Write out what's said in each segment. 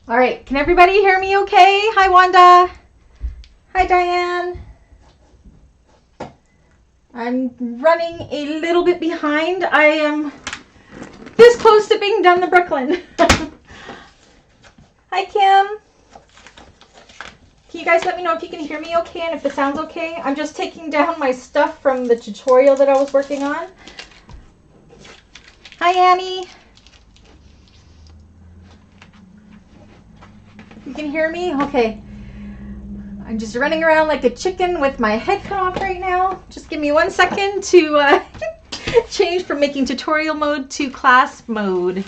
All right, can everybody hear me okay? Hi, Wanda. Hi, Diane. I'm running a little bit behind. I am this close to being done the Brooklyn. Hi, Kim. Can you guys let me know if you can hear me okay and if the sound's okay? I'm just taking down my stuff from the tutorial that I was working on. Hi, Annie. You can hear me? Okay. I'm just running around like a chicken with my head cut off right now. Just give me 1 second to change from making tutorial mode to class mode.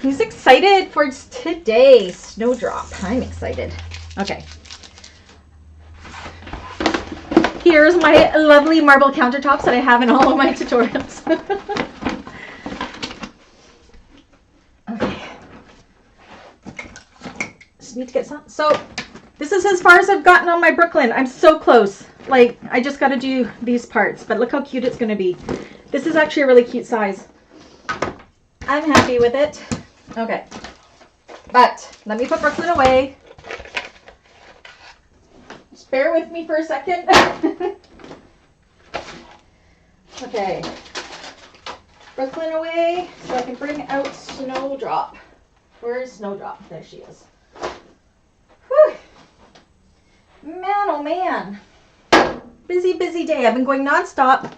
Who's excited for today? Snowdrop. I'm excited. Okay. Here's my lovely marble countertops that I have in all of my tutorials. Okay. Just need to get some. So this is as far as I've gotten on my Brooklyn. I'm so close. Like, I just got to do these parts, but look how cute it's going to be. This is actually a really cute size. I'm happy with it. Okay. But let me put Brooklyn away. Just bear with me for a second. Okay. Brooklyn away so I can bring out Snowdrop. Where is Snowdrop? There she is. Whew. Man, oh man. Busy, busy day. I've been going nonstop.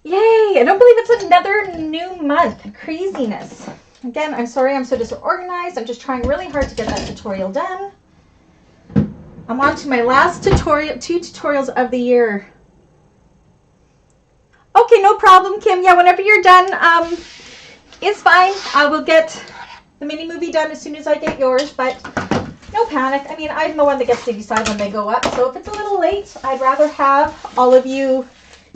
Yay! I don't believe it's another new month. Craziness. Again, I'm sorry I'm so disorganized. I'm just trying really hard to get that tutorial done. I'm on to my last tutorial, 2 tutorials of the year. Okay, no problem, Kim. Yeah, whenever you're done, it's fine. I will get the mini movie done as soon as I get yours, but no panic. I mean, I'm the one that gets to decide when they go up, so if it's a little late, I'd rather have all of you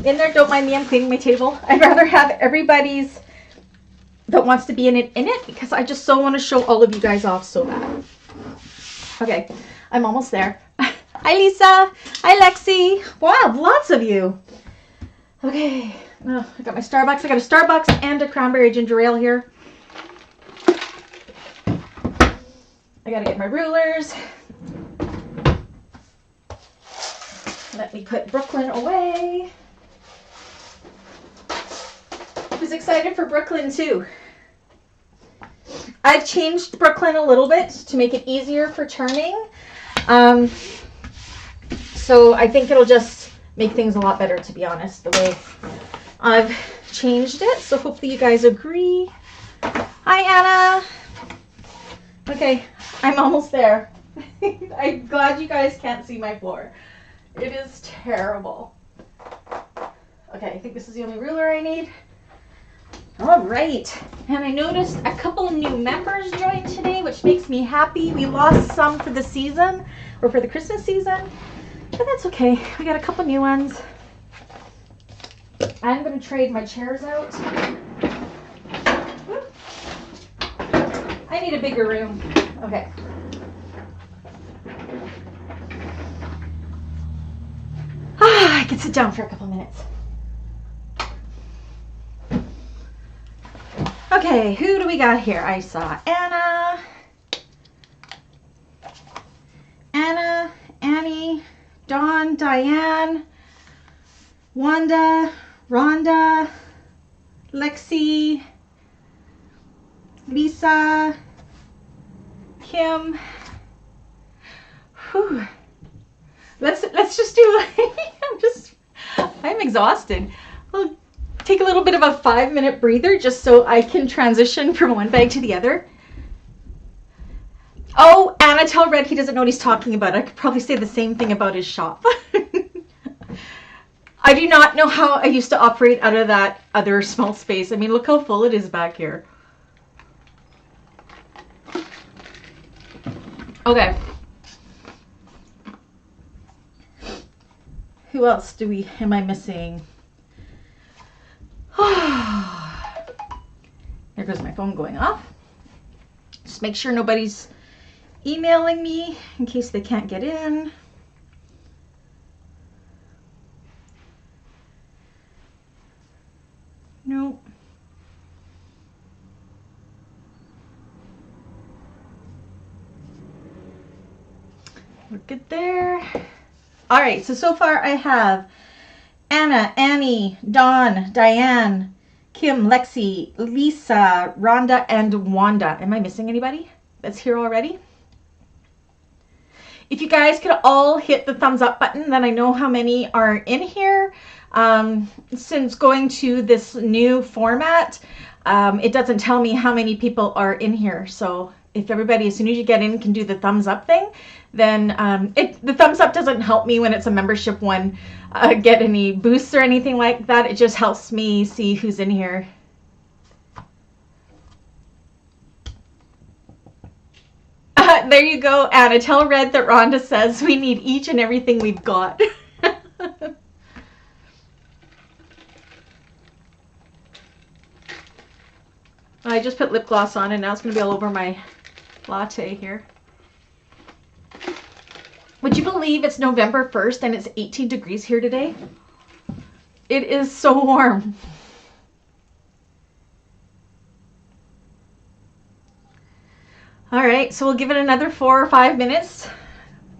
in there. Don't mind me, I'm cleaning my table. I'd rather have everybody's that wants to be in it because I just so want to show all of you guys off so bad. Okay, I'm almost there. Hi, Lisa. Hi, Lexi. Wow, lots of you. Okay, oh, I got my Starbucks. I got a Starbucks and a cranberry ginger ale here. I gotta get my rulers. Let me put Brooklyn away. Who's excited for Brooklyn too? I've changed Brooklyn a little bit to make it easier for turning. So I think it'll just make things a lot better, to be honest, the way I've changed it. So hopefully you guys agree. Hi, Anna. Okay, I'm almost there. I'm glad you guys can't see my floor. It is terrible. Okay, I think this is the only ruler I need. All right, and I noticed a couple new members joined today, which makes me happy. We lost some for the season, or for the Christmas season, but that's okay. We got a couple new ones. I'm going to trade my chairs out. I need a bigger room. Okay. I can sit down for a couple minutes. Okay, who do we got here? I saw Anna, Annie, Dawn, Diane, Wanda, Rhonda, Lexi, Lisa, Kim. Whew. Let's just do. I'm exhausted. We'll take a little bit of a 5-minute breather just so I can transition from one bag to the other. Oh, Anna, tell Red he doesn't know what he's talking about. I could probably say the same thing about his shop. I do not know how I used to operate out of that other small space. I mean, look how full it is back here. Okay. Who else am I missing? There goes my phone going off. Just make sure nobody's emailing me in case they can't get in. Nope. We're good there. All right, so far I have Anna, Annie, Dawn, Diane, Kim, Lexi, Lisa, Rhonda, and Wanda. Am I missing anybody that's here already? If you guys could all hit the thumbs up button, then I know how many are in here. Since going to this new format, it doesn't tell me how many people are in here. So if everybody, as soon as you get in, can do the thumbs up thing, then the thumbs up doesn't help me when it's a membership one get any boosts or anything like that. It just helps me see who's in here. There you go, Anna. Tell Red that Rhonda says we need each and everything we've got. I just put lip gloss on and now it's going to be all over my latte here. Would you believe it's November 1st and it's 18 degrees here today? It is so warm. All right, so we'll give it another 4 or 5 minutes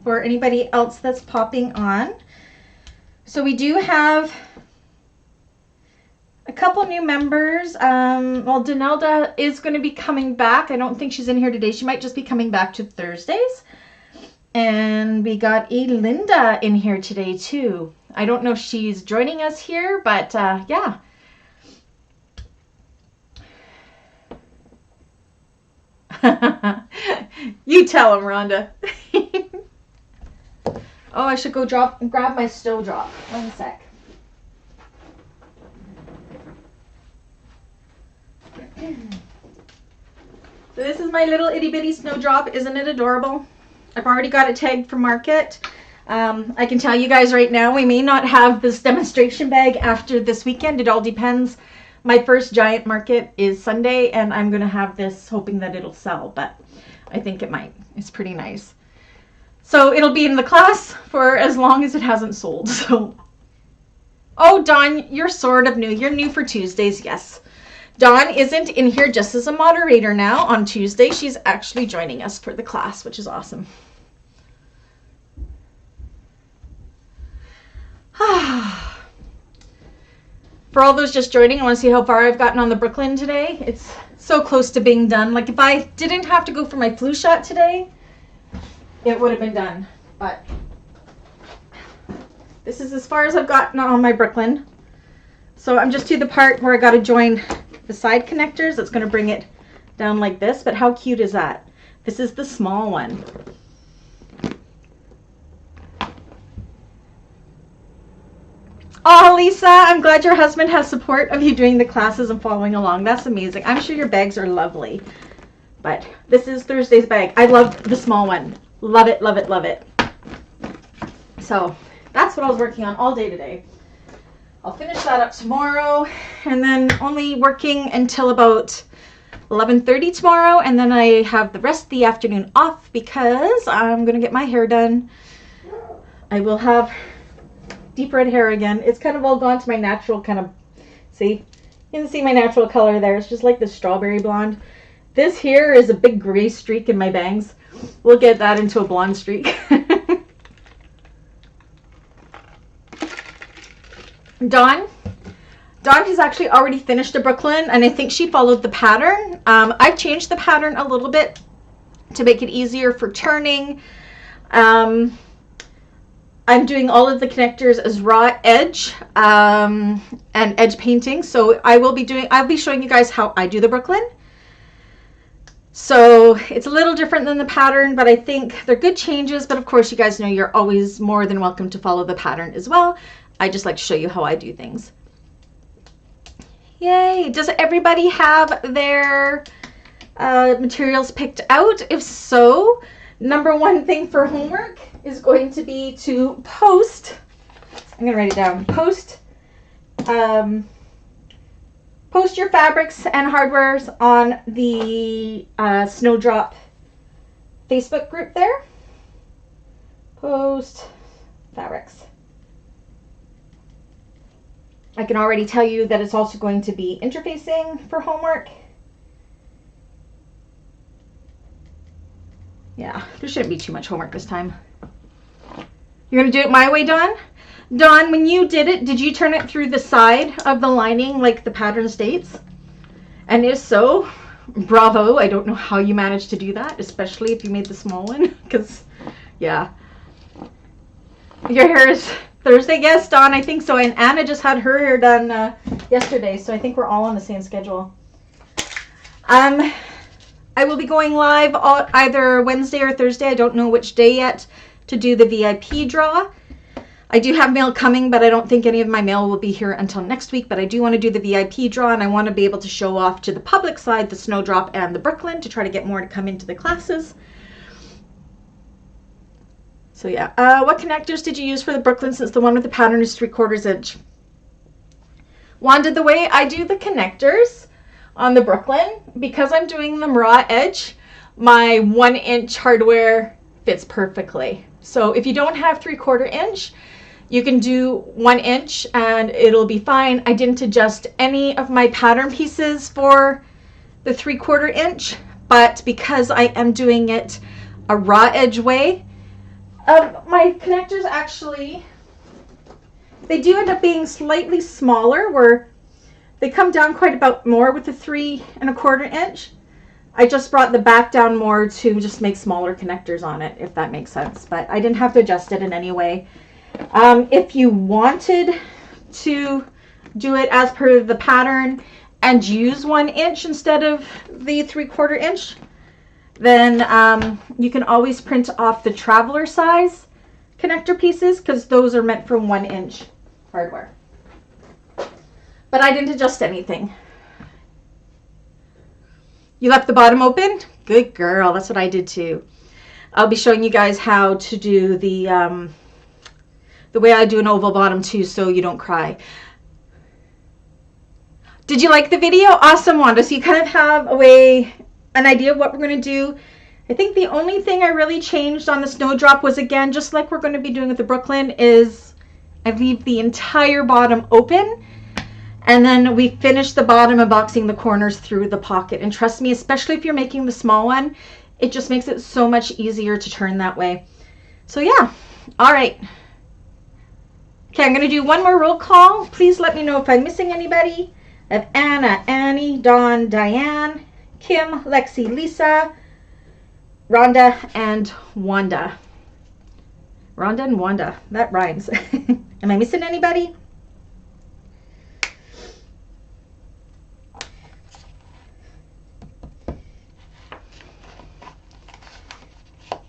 for anybody else that's popping on. So we do have a couple new members. Well, Danelda is going to be coming back. I don't think she's in here today. She might just be coming back to Thursdays. And we got Linda in here today too. I don't know if she's joining us here, but yeah. You tell him, Rhonda. Oh, I should go grab my Snowdrop. One sec. So this is my little itty bitty Snowdrop. Isn't it adorable? I've already got it tagged for market. I can tell you guys right now, we may not have this demonstration bag after this weekend. It all depends. My first giant market is Sunday, and I'm going to have this hoping that it'll sell, but I think it might. It's pretty nice. So it'll be in the class for as long as it hasn't sold. So, oh, Dawn, you're sort of new. You're new for Tuesdays, yes. Dawn isn't in here just as a moderator now. On Tuesday, she's actually joining us for the class, which is awesome. For all those just joining, I want to see how far I've gotten on the Brooklyn today. It's so close to being done. Like, if I didn't have to go for my flu shot today, it would have been done. But this is as far as I've gotten on my Brooklyn. So I'm just to the part where I got to join the side connectors. It's going to bring it down like this. But how cute is that? This is the small one. Oh, Lisa, I'm glad your husband has support of you doing the classes and following along. That's amazing. I'm sure your bags are lovely. But this is Thursday's bag. I love the small one. Love it, love it, love it. So that's what I was working on all day today. I'll finish that up tomorrow, and then only working until about 11:30 tomorrow, and then I have the rest of the afternoon off because I'm going to get my hair done. I will have deep red hair again. It's kind of all gone to my natural kind of, see? You can see my natural color there. It's just like the strawberry blonde. This here is a big gray streak in my bangs. We'll get that into a blonde streak. Dawn has actually already finished a Brooklyn, and I think she followed the pattern. I've changed the pattern a little bit to make it easier for turning. I'm doing all of the connectors as raw edge and edge painting. So I'll be showing you guys how I do the Brooklyn. So it's a little different than the pattern, but I think they're good changes. But of course, you guys know you're always more than welcome to follow the pattern as well. I just like to show you how I do things. Yay! Does everybody have their materials picked out? If so, number one thing for homework is going to be to post. I'm going to write it down. Post your fabrics and hardwares on the Snowdrop Facebook group there. Post fabrics. I can already tell you that it's also going to be interfacing for homework. Yeah, there shouldn't be too much homework this time. You're going to do it my way, Dawn? Dawn, when you did it, did you turn it through the side of the lining like the pattern states? And if so, bravo. I don't know how you managed to do that, especially if you made the small one, because, yeah. Your hair is Thursday? Yes, Dawn, I think so. And Anna just had her hair done yesterday, so I think we're all on the same schedule. I will be going live either Wednesday or Thursday. I don't know which day yet to do the VIP draw. I do have mail coming, but I don't think any of my mail will be here until next week. But I do want to do the VIP draw, and I want to be able to show off to the public side the Snowdrop and the Brooklyn to try to get more to come into the classes. So yeah, what connectors did you use for the Brooklyn, since the one with the pattern is 3/4 inch? Wanda, the way I do the connectors on the Brooklyn, because I'm doing them raw edge, my 1 inch hardware fits perfectly. So if you don't have 3/4 inch, you can do 1 inch and it'll be fine. I didn't adjust any of my pattern pieces for the 3/4 inch, but because I am doing it a raw edge way, my connectors actually, they do end up being slightly smaller, where they come down quite about more with the 3 1/4 inch. I just brought the back down more to just make smaller connectors on it, if that makes sense. But I didn't have to adjust it in any way. If you wanted to do it as per the pattern and use 1 inch instead of the 3/4 inch, then you can always print off the traveler size connector pieces, because those are meant for 1 inch hardware. But I didn't adjust anything. You left the bottom open? Good girl. That's what I did too. I'll be showing you guys how to do the way I do an oval bottom too, so you don't cry. Did you like the video? Awesome, Wanda. So you kind of have an idea of what we're going to do. I think the only thing I really changed on the Snowdrop was, again, just like we're going to be doing with the Brooklyn, is I leave the entire bottom open. And then we finish the bottom emboxing the corners through the pocket. And trust me, especially if you're making the small one, it just makes it so much easier to turn that way. So yeah, all right. Okay, I'm going to do one more roll call. Please let me know if I'm missing anybody. I have Anna, Annie, Dawn, Diane, Kim, Lexi, Lisa, Rhonda, and Wanda. Rhonda and Wanda. That rhymes. Am I missing anybody?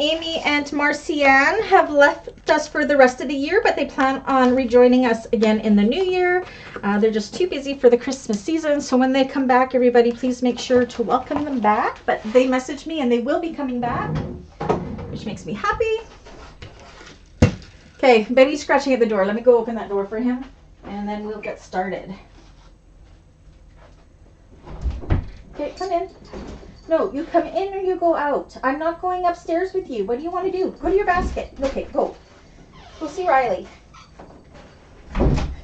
Amy and Marcianne have left us for the rest of the year, but they plan on rejoining us again in the new year. They're just too busy for the Christmas season, so when they come back, everybody please make sure to welcome them back. But they messaged me and they will be coming back, which makes me happy. Okay, Betty's scratching at the door. Let me go open that door for him, and then we'll get started. Okay, come in. No, you come in or you go out. I'm not going upstairs with you. What do you want to do? Go to your basket. Okay, go. Go see Riley.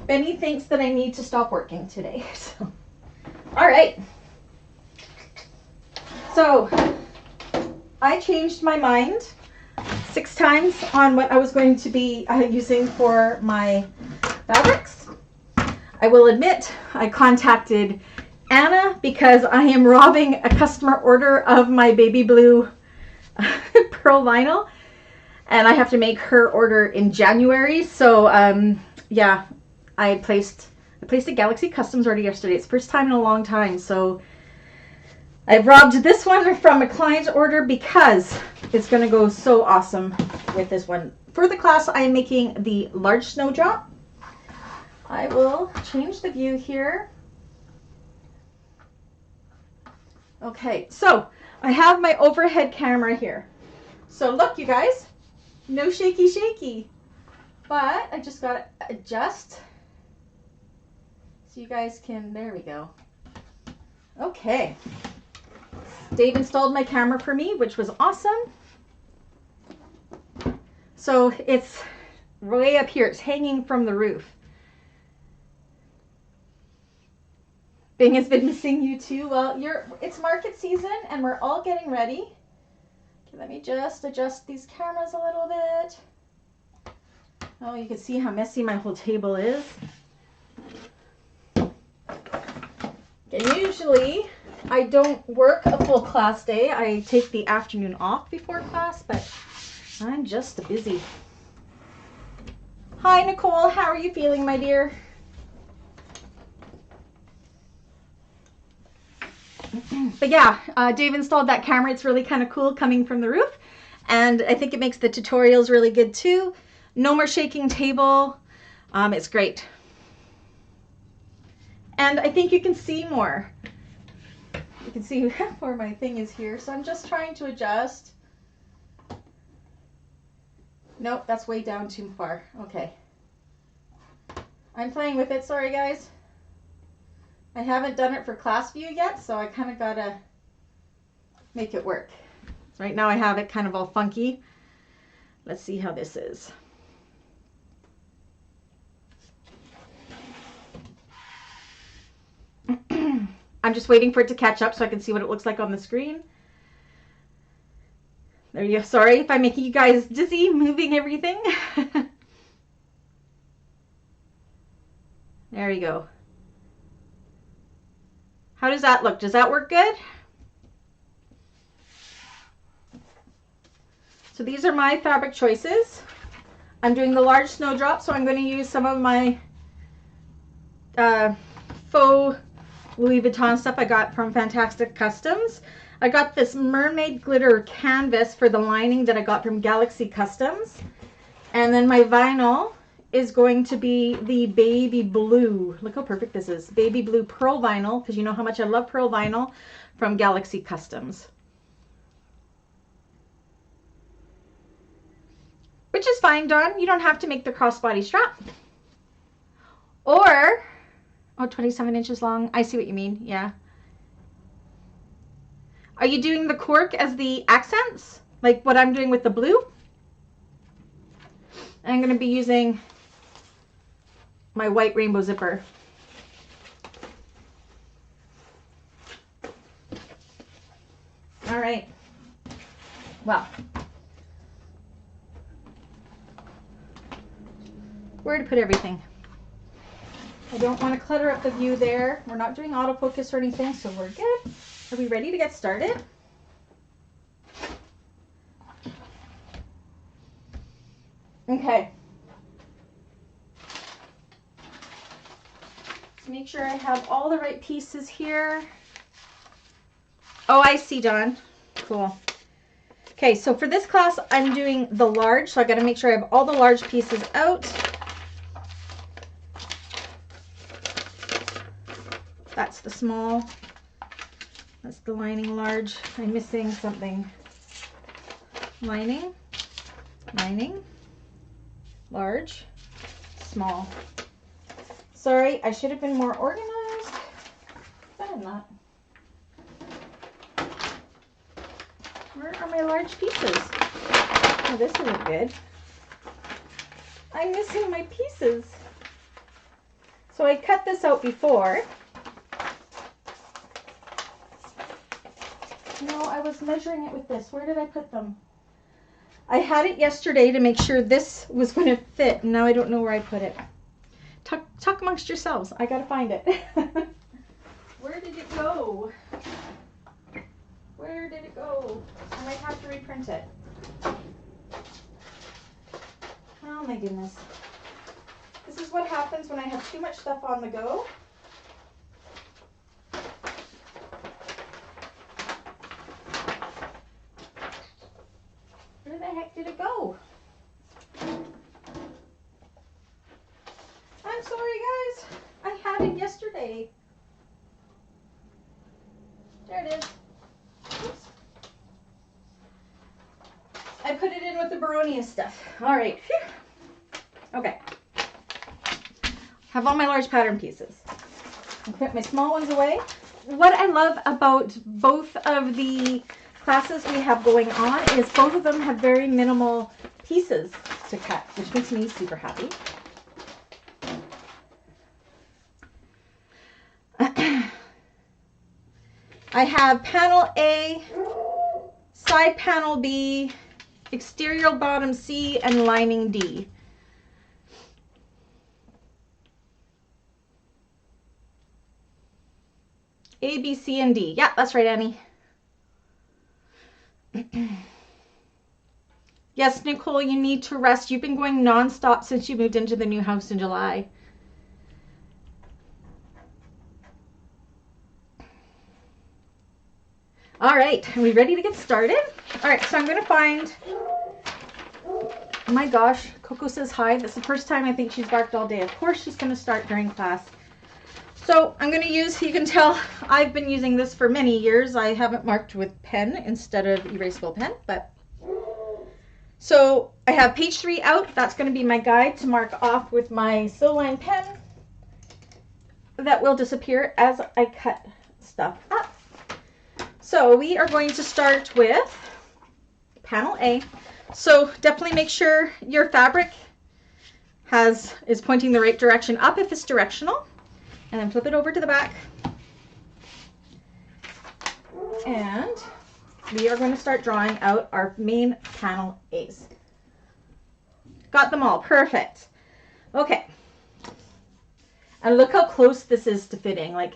Benny thinks that I need to stop working today. So, all right. So, I changed my mind 6 times on what I was going to be using for my fabrics. I will admit, I contacted Anna because I am robbing a customer order of my baby blue pearl vinyl, and I have to make her order in January. So yeah, I placed a Galaxy Customs order yesterday. It's the first time in a long time. So I've robbed this one from a client's order because it's going to go so awesome with this one. For the class, I am making the large Snowdrop. I will change the view here. Okay, so I have my overhead camera here. So look, you guys, no shaky, but I just got to adjust so you guys can, there we go. Okay, Dave installed my camera for me, which was awesome. So it's way up here, it's hanging from the roof. Bing has been missing you too. Well, it's market season and we're all getting ready. Okay, let me just adjust these cameras a little bit. Oh, you can see how messy my whole table is. And usually I don't work a full class day. I take the afternoon off before class, but I'm just busy. Hi, Nicole. How are you feeling, my dear? But yeah, Dave installed that camera. It's really kind of cool coming from the roof. And I think it makes the tutorials really good too. No more shaking table. It's great. And I think you can see more. You can see where my thing is here. So I'm just trying to adjust. Nope, that's way down too far. Okay. I'm playing with it. Sorry, guys. I haven't done it for class view yet, so I kind of gotta make it work. Right now I have it kind of all funky. Let's see how this is. I'm just waiting for it to catch up so I can see what it looks like on the screen. There you go. Sorry if I'm making you guys dizzy moving everything. There you go. How does that look? Does that work good? So these are my fabric choices. I'm doing the large Snowdrop, so I'm going to use some of my faux Louis Vuitton stuff I got from Fantastic Customs. I got this mermaid glitter canvas for the lining that I got from Galaxy Customs. And then my vinyl is going to be the baby blue. Look how perfect this is. Baby blue pearl vinyl, because you know how much I love pearl vinyl, from Galaxy Customs. Which is fine, Dawn. You don't have to make the crossbody strap. Or, oh, 27 inches long. I see what you mean. Yeah. Are you doing the cork as the accents? Like what I'm doing with the blue? I'm going to be using my white rainbow zipper. All right. Well, where to put everything? I don't want to clutter up the view there. We're not doing autofocus or anything, so we're good. Are we ready to get started? Okay. Let's make sure I have all the right pieces here. Oh, I see, Dawn. Cool. Okay, so for this class, I'm doing the large, so I got to make sure I have all the large pieces out. That's the small. That's the lining large. I'm missing something. Lining, large, small. Sorry, I should have been more organized, but I'm not. Where are my large pieces? Oh, this isn't good. I'm missing my pieces. So I cut this out before. No, I was measuring it with this. Where did I put them? I had it yesterday to make sure this was going to fit, and now I don't know where I put it. Talk amongst yourselves. I gotta find it. Where did it go? Where did it go? I might have to reprint it. Oh my goodness. This is what happens when I have too much stuff on the go. Where the heck did it go? I'm sorry, guys. I had it yesterday. There it is. Oops. I put it in with the Baronia stuff. All right. Phew. Okay. Have all my large pattern pieces. I'll put my small ones away. What I love about both of the classes we have going on is both of them have very minimal pieces to cut, which makes me super happy. I have panel A, side panel B, exterior bottom C, and lining D. A, B, C, and D. Yeah, that's right, Annie. Yes, Nicole, you need to rest. You've been going nonstop since you moved into the new house in July. All right, are we ready to get started? All right, so I'm going to find, oh my gosh, Coco says hi. That's the first time I think she's barked all day. Of course she's going to start during class. So I'm going to use, you can tell I've been using this for many years. I haven't marked with pen instead of erasable pen, but so I have page 3 out. That's going to be my guide to mark off with my Silline pen. That will disappear as I cut stuff up. So we are going to start with panel A. So definitely make sure your fabric is pointing the right direction up if it's directional. And then flip it over to the back. And we are going to start drawing out our main panel A's. Got them all. Perfect. Okay. And look how close this is to fitting. Like,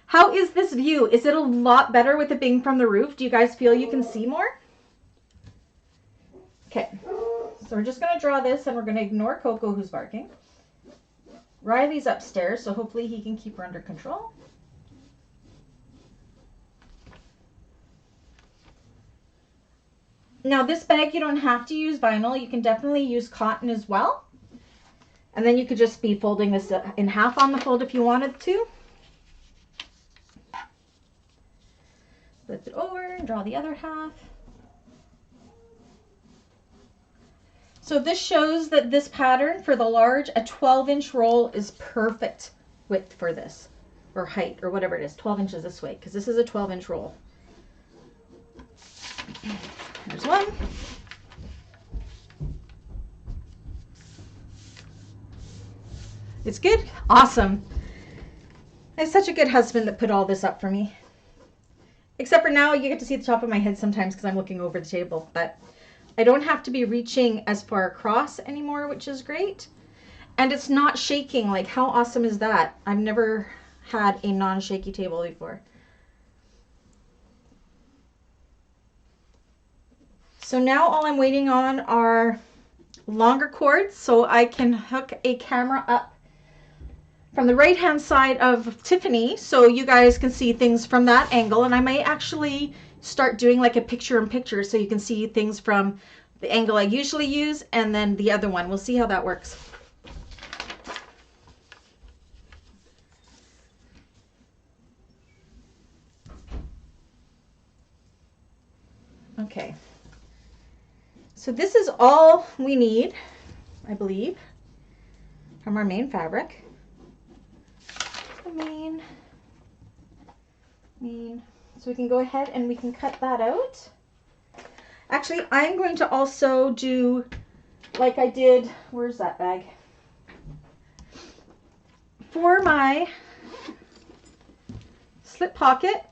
how is this view? Is it a lot better with it being from the roof? Do you guys feel you can see more? Okay. So we're just going to draw this and we're going to ignore Coco who's barking. Riley's upstairs, so hopefully he can keep her under control. Now this bag, you don't have to use vinyl. You can definitely use cotton as well. And then you could just be folding this in half on the fold if you wanted to. Flip it over and draw the other half. So this shows that this pattern for the large, a 12-inch roll is perfect width for this, or height, or whatever it is, 12 inches this way, because this is a 12-inch roll. There's one. It's good? Awesome. I have such a good husband that put all this up for me. Except for now, you get to see the top of my head sometimes because I'm looking over the table, but I don't have to be reaching as far across anymore, which is great. And it's not shaking. Like, how awesome is that? I've never had a non-shaky table before. So now all I'm waiting on are longer cords so I can hook a camera up from the right hand side of Tiffany so you guys can see things from that angle. And I might actually start doing like a picture-in-picture so you can see things from the angle I usually use and then the other one. We'll see how that works. Okay. So this is all we need, I believe, from our main fabric. The main. So we can go ahead and we can cut that out. Actually, I'm going to also do like I did, where's that bag? For my slip pocket.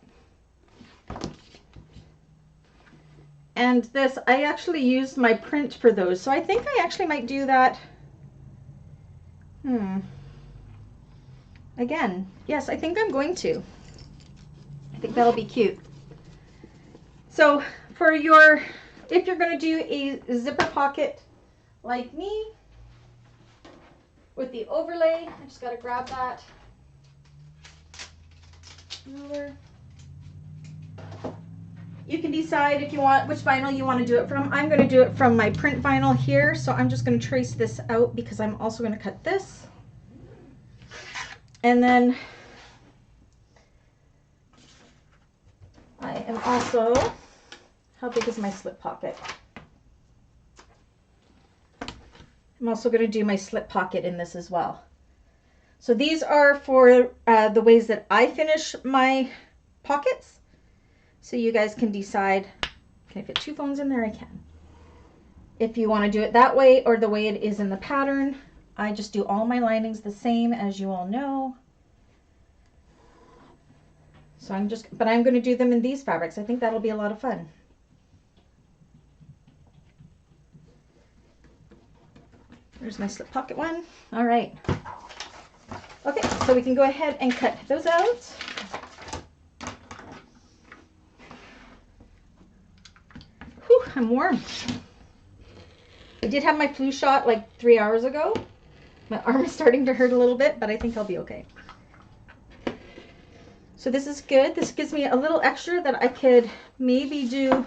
And this, I actually used my print for those. So I think I actually might do that. Again, yes, I think I'm going to. I think that'll be cute. So for your, if you're going to do a zipper pocket like me with the overlay, I just got to grab that ruler. You can decide if you want which vinyl you want to do it from. I'm going to do it from my print vinyl here, so I'm just going to trace this out because I'm also going to cut this. And then I am also, how big is my slip pocket? I'm also going to do my slip pocket in this as well. So these are for the ways that I finish my pockets. So you guys can decide, can I fit 2 phones in there? I can. If you want to do it that way or the way it is in the pattern, I just do all my linings the same, as you all know. So I'm going to do them in these fabrics. I think that'll be a lot of fun. There's my slip pocket one. All right. Okay, so we can go ahead and cut those out. I'm warm. I did have my flu shot like 3 hours ago. My arm is starting to hurt a little bit, but I think I'll be okay. So this is good. This gives me a little extra that I could maybe do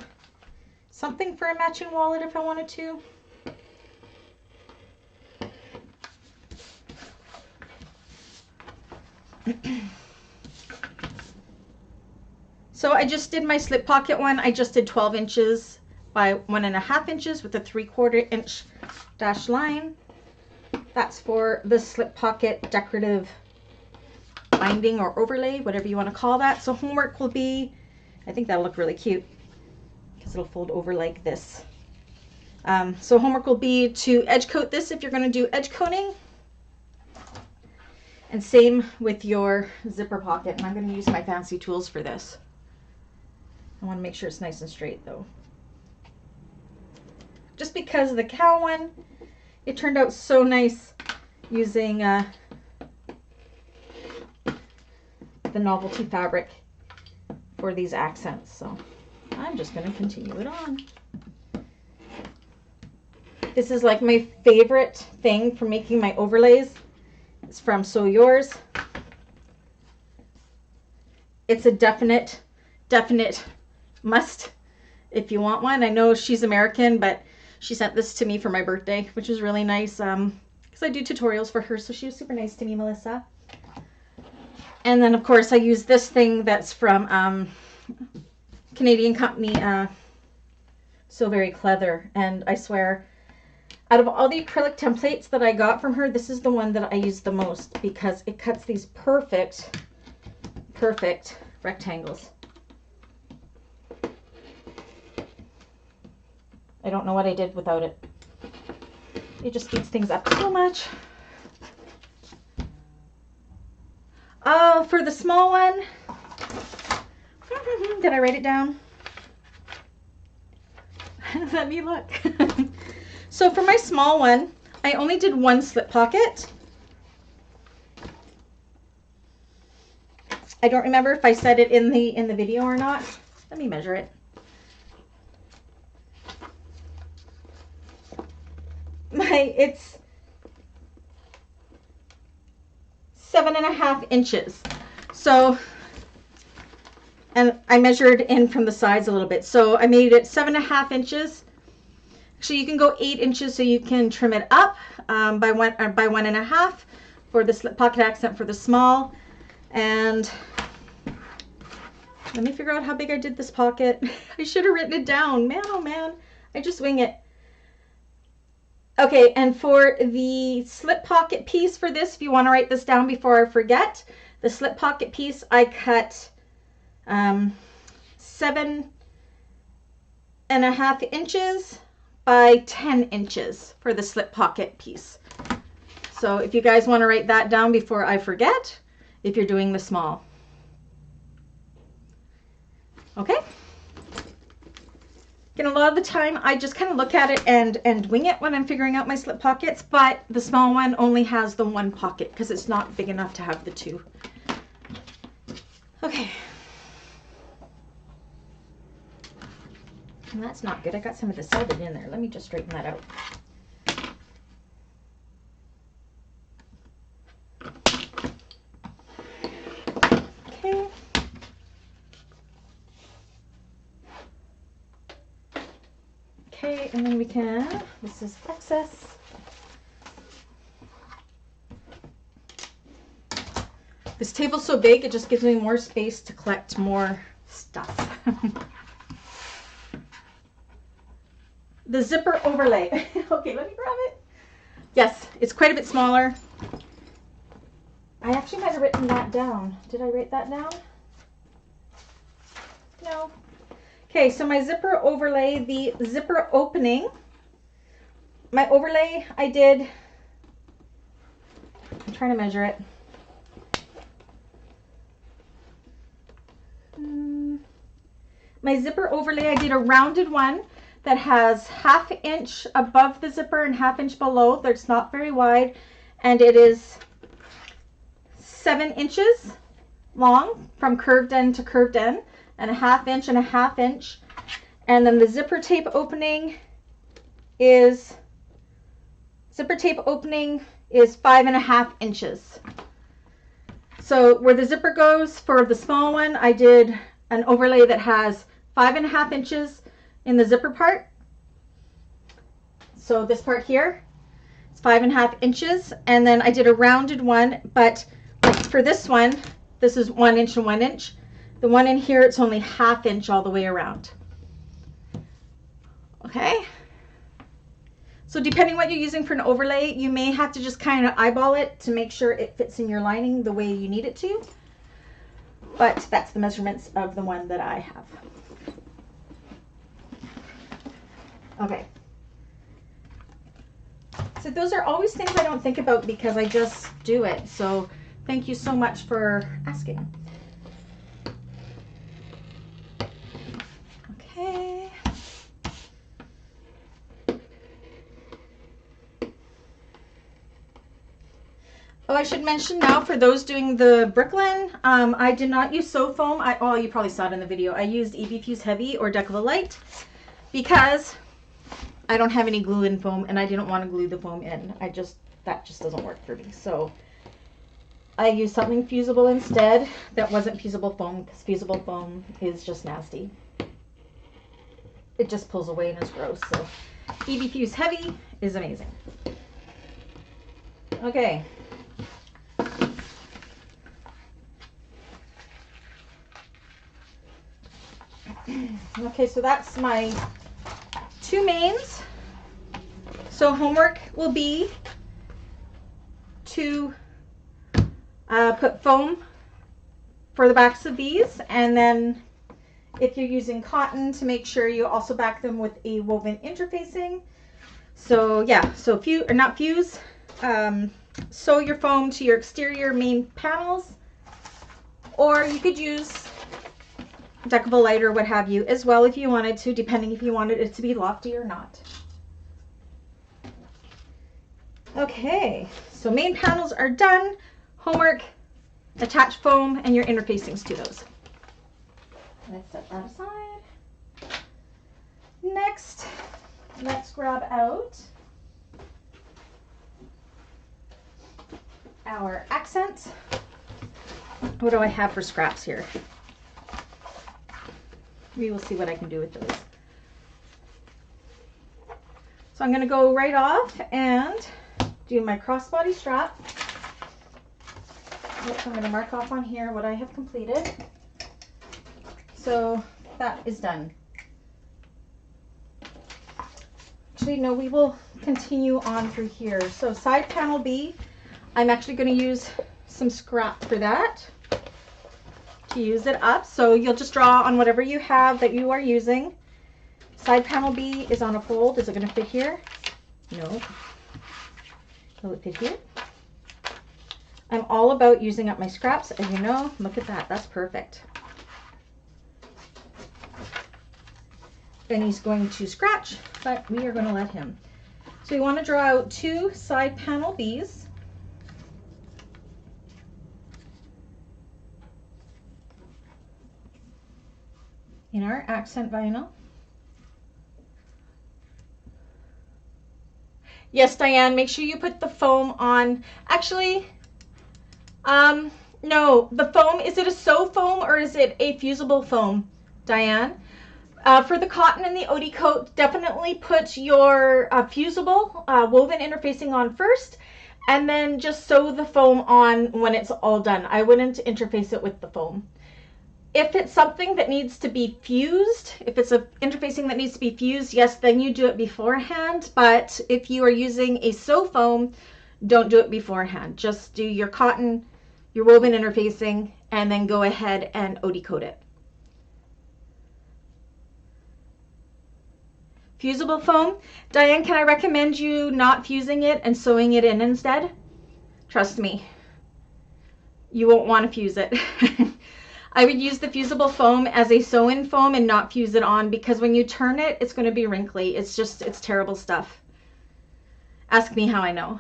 something for a matching wallet if I wanted to. So I just did my slip pocket one. I just did 12 inches by 1.5 inches with a 3/4 inch dash line. That's for the slip pocket decorative binding or overlay, whatever you want to call that. So homework will be, I think that'll look really cute because it'll fold over like this. So homework will be to edge coat this if you're going to do edge coating. And same with your zipper pocket. And I'm going to use my fancy tools for this. I want to make sure it's nice and straight though. Just because of the cow one, it turned out so nice using the novelty fabric for these accents. So I'm just going to continue it on. This is like my favorite thing for making my overlays. It's from Sew Yours. It's a definite must if you want one. I know she's American, but she sent this to me for my birthday, which is really nice because I do tutorials for her, so she was super nice to me, Melissa. And then, of course, I use this thing that's from Canadian company, So Very Clever. And I swear, out of all the acrylic templates that I got from her, this is the one that I use the most because it cuts these perfect rectangles. I don't know what I did without it. It just speeds things up so much. Oh, for the small one, did I write it down? Let me look. So for my small one, I only did one slip pocket. I don't remember if I said it in the video or not. Let me measure it. It's 7.5 inches. So, and I measured in from the sides a little bit. So I made it 7.5 inches. Actually, you can go 8 inches, so you can trim it up by 1.5 for the slip pocket accent for the small. And let me figure out how big I did this pocket. I should have written it down. Man, oh man, I just wing it. Okay, and for the slip pocket piece for this, if you want to write this down before I forget, the slip pocket piece I cut 7.5 inches by 10 inches for the slip pocket piece. So if you guys want to write that down before I forget, if you're doing the small. Okay? Again, a lot of the time I just kind of look at it and wing it when I'm figuring out my slip pockets, but the small one only has the one pocket because it's not big enough to have the two. Okay. And that's not good. I got some of the solid in there. Let me just straighten that out. Okay. Okay, and then we can, this is excess. This table's so big, it just gives me more space to collect more stuff. The zipper overlay. Okay, let me grab it. Yes, it's quite a bit smaller. I actually might have written that down. Did I write that down? No. Okay, so my zipper overlay, the zipper opening, my overlay I did, I'm trying to measure it. My zipper overlay, I did a rounded one that has 1/2 inch above the zipper and 1/2 inch below. That's not very wide, and it is 7 inches long from curved end to curved end, and 1/2 inch and 1/2 inch. And then the zipper tape opening is 5.5 inches. So where the zipper goes for the small one, I did an overlay that has 5.5 inches in the zipper part. So this part here, it's 5.5 inches. And then I did a rounded one, but like for this one, this is 1 inch and 1 inch. The one in here, it's only 1/2 inch all the way around. Okay. So depending what you're using for an overlay, you may have to just kind of eyeball it to make sure it fits in your lining the way you need it to. But that's the measurements of the one that I have. Okay. So those are always things I don't think about because I just do it. So thank you so much for asking. Okay. Oh, I should mention now for those doing the Brooklyn, I did not use sew foam. Oh, you probably saw it in the video. I used EB Fuse Heavy or Decava Light because I don't have any glue-in foam and I didn't want to glue the foam in. That just doesn't work for me. So I used something fusible instead that wasn't fusible foam because fusible foam is just nasty. It just pulls away and is gross. So EB Fuse Heavy is amazing. Okay. Okay, so that's my 2 mains. So homework will be to put foam for the backs of these, and then if you're using cotton, to make sure you also back them with a woven interfacing. So yeah, so sew your foam to your exterior main panels, or you could use Decava Light or what have you as well if you wanted to, depending if you wanted it to be lofty or not. Okay, so main panels are done. Homework, attach foam and your interfacings to those. Let's set that aside. Next, let's grab out our accent. What do I have for scraps here? We will see what I can do with those. So I'm going to go right off and do my crossbody strap. I'm going to mark off on here what I have completed. So that is done. Actually, no, we will continue on through here. So side panel B, I'm actually going to use some scrap for that to use it up. So you'll just draw on whatever you have that you are using. Side panel B is on a fold. Is it going to fit here? No. Will it fit here? I'm all about using up my scraps, and you know, look at that. That's perfect. And he's going to scratch, but we are going to let him. So you want to draw out 2 side panel Bs. In our accent vinyl. Yes, Diane, make sure you put the foam on. Actually, no, the foam, is it a sew foam or is it a fusible foam, Diane? For the cotton and the Odie coat, definitely put your fusible woven interfacing on first, and then just sew the foam on when it's all done. I wouldn't interface it with the foam. If it's something that needs to be fused, if it's a interfacing that needs to be fused, yes, then you do it beforehand. But if you are using a sew foam, don't do it beforehand. Just do your cotton, your woven interfacing, and then go ahead and Odie coat it. Fusible foam. Diane, can I recommend you not fusing it and sewing it in instead? Trust me, you won't want to fuse it. I would use the fusible foam as a sew-in foam and not fuse it on, because when you turn it, it's going to be wrinkly. It's terrible stuff. Ask me how I know.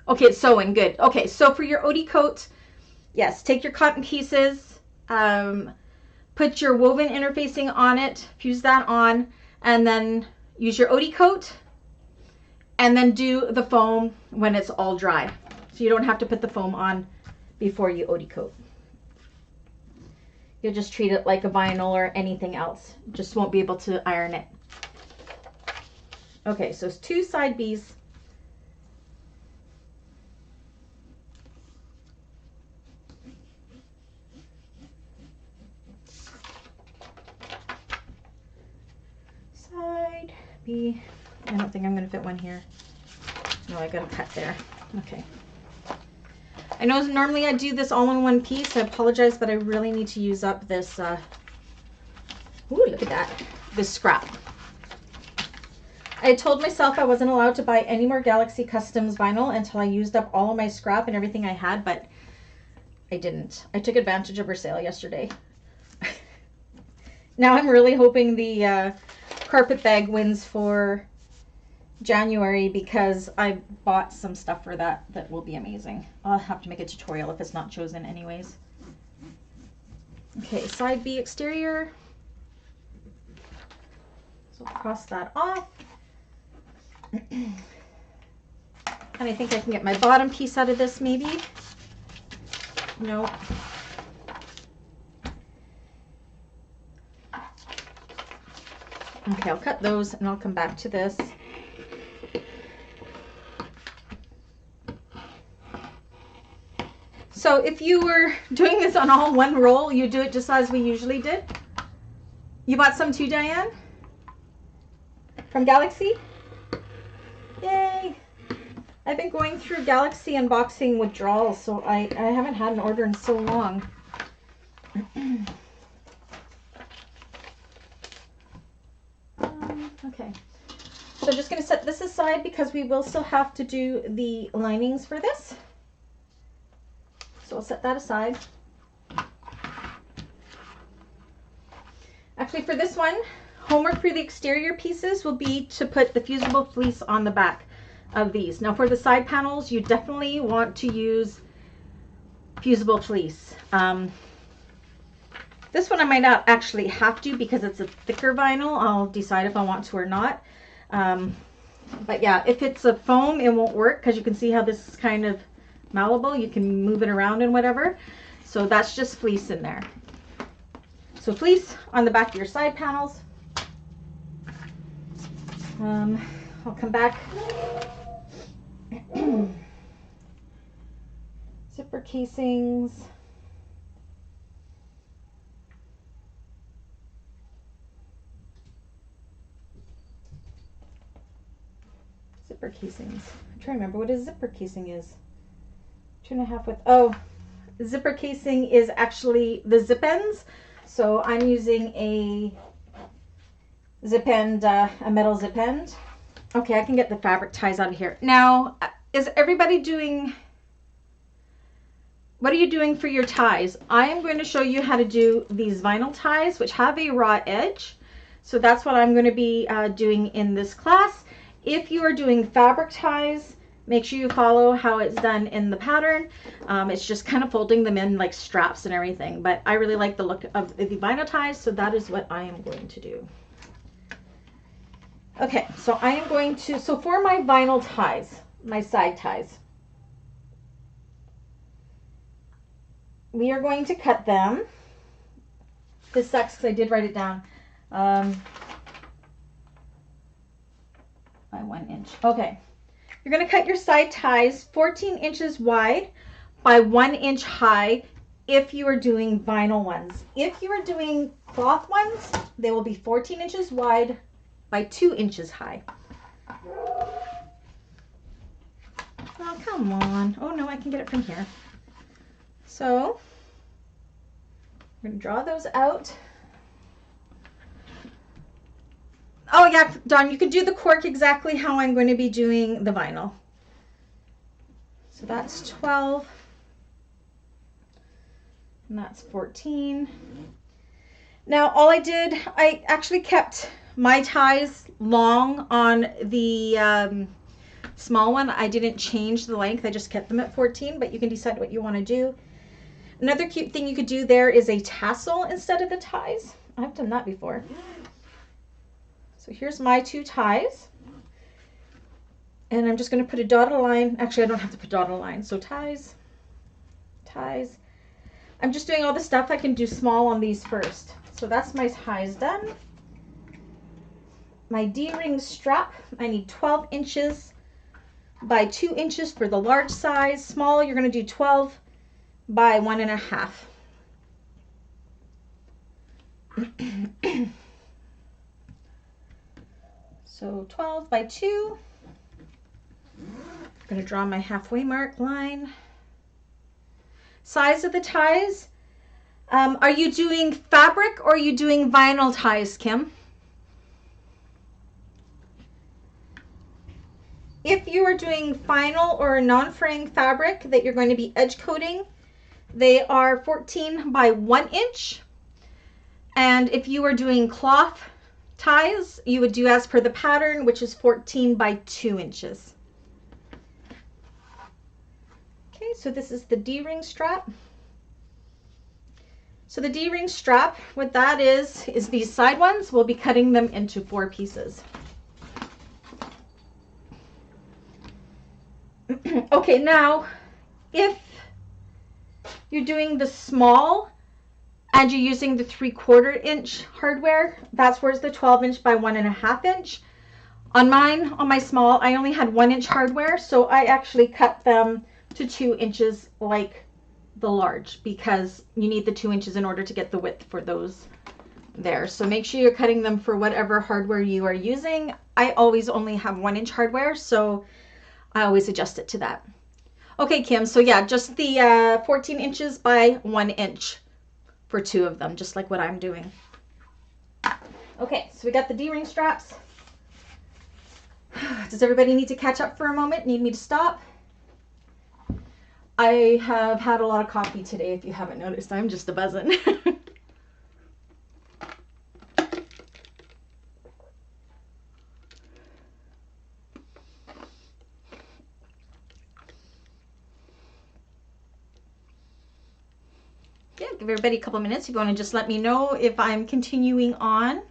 Okay, it's sew-in, good. Okay, so for your Odie coat, yes, take your cotton pieces, put your woven interfacing on it, fuse that on, and then use your OD coat, and then do the foam when it's all dry. So you don't have to put the foam on before you OD coat. You'll just treat it like a vinyl or anything else. Just won't be able to iron it. Okay, so it's 2 side Bs. Side B. I don't think I'm going to fit one here. No, I got to cut there. Okay. I know normally I do this all in one piece. I apologize, but I really need to use up this, ooh, look at that, this scrap. I told myself I wasn't allowed to buy any more Galaxy Customs vinyl until I used up all of my scrap and everything I had, but I didn't. I took advantage of her sale yesterday. Now I'm really hoping the carpet bag wins for January, because I bought some stuff for that will be amazing. I'll have to make a tutorial if it's not chosen anyways. Okay, side B exterior. So cross that off. And I think I can get my bottom piece out of this maybe. No. Okay, I'll cut those and I'll come back to this. So if you were doing this on all one roll, you do it just as we usually did. You bought some too, Diane? From Galaxy? Yay! I've been going through Galaxy unboxing withdrawals, so I haven't had an order in so long. Okay. So I'm just going to set this aside because we will still have to do the linings for this. So I'll set that aside. Actually, for this one, homework for the exterior pieces will be to put the fusible fleece on the back of these. Now for the side panels, you definitely want to use fusible fleece. This one I might not actually have to because it's a thicker vinyl. I'll decide if I want to or not. But yeah, if it's a foam, it won't work because you can see how this is kind of malleable. You can move it around and whatever. So that's just fleece in there. So fleece on the back of your side panels. I'll come back. Zipper casings. Zipper casings. I'm trying to remember what a zipper casing is. 2.5 width. Oh, zipper casing is actually the zip ends. So I'm using a zip end, a metal zip end. Okay, I can get the fabric ties out of here. Now, is everybody doing, what are you doing for your ties? I am going to show you how to do these vinyl ties, which have a raw edge. So that's what I'm going to be doing in this class. If you are doing fabric ties, make sure you follow how it's done in the pattern. It's just kind of folding them in like straps and everything, but I really like the look of the vinyl ties, so that is what I am going to do. Okay, so I am going to, so for my vinyl ties, my side ties, we are going to cut them. This sucks because I did write it down. By 1 inch. Okay. You're going to cut your side ties 14 inches wide by 1 inch high if you are doing vinyl ones. If you are doing cloth ones, they will be 14 inches wide by 2 inches high. Oh, come on. Oh, no, I can get it from here. So, I'm going to draw those out. Oh yeah, Dawn, you can do the cork exactly how I'm going to be doing the vinyl. So that's 12. And that's 14. Now all I did, I actually kept my ties long on the small one. I didn't change the length, I just kept them at 14, but you can decide what you want to do. Another cute thing you could do there is a tassel instead of the ties. I've done that before. So here's my 2 ties. And I'm just going to put a dotted line. Actually, I don't have to put dotted line. So ties, ties. I'm just doing all the stuff I can do small on these first. So that's my ties done. My D-ring strap, I need 12 inches by 2 inches for the large size. Small, you're going to do 12 by 1.5. So 12 by 2. I'm going to draw my halfway mark line. Size of the ties. Are you doing fabric or are you doing vinyl ties, Kim? If you are doing vinyl or non-fraying fabric that you're going to be edge coating, they are 14 by 1 inch. And if you are doing cloth ties, you would do as per the pattern, which is 14 by 2 inches. Okay, so this is the D-ring strap. So the D-ring strap, what that is these side ones. We'll be cutting them into 4 pieces. Okay, now if you're doing the small and you're using the 3/4 inch hardware, that's where it's the 12 inch by 1.5 inch. On mine, on my small, I only had 1 inch hardware, so I actually cut them to 2 inches like the large, because you need the 2 inches in order to get the width for those there. So make sure you're cutting them for whatever hardware you are using. I always only have 1 inch hardware, so I always adjust it to that. Okay, Kim, so yeah, just the 14 inches by 1 inch for 2 of them, just like what I'm doing. Okay, so we got the D-ring straps. Does everybody need to catch up for a moment? Need me to stop? I have had a lot of coffee today, if you haven't noticed. I'm just a buzzin'. Yeah, give everybody a couple minutes. If you want to just let me know if I'm continuing on.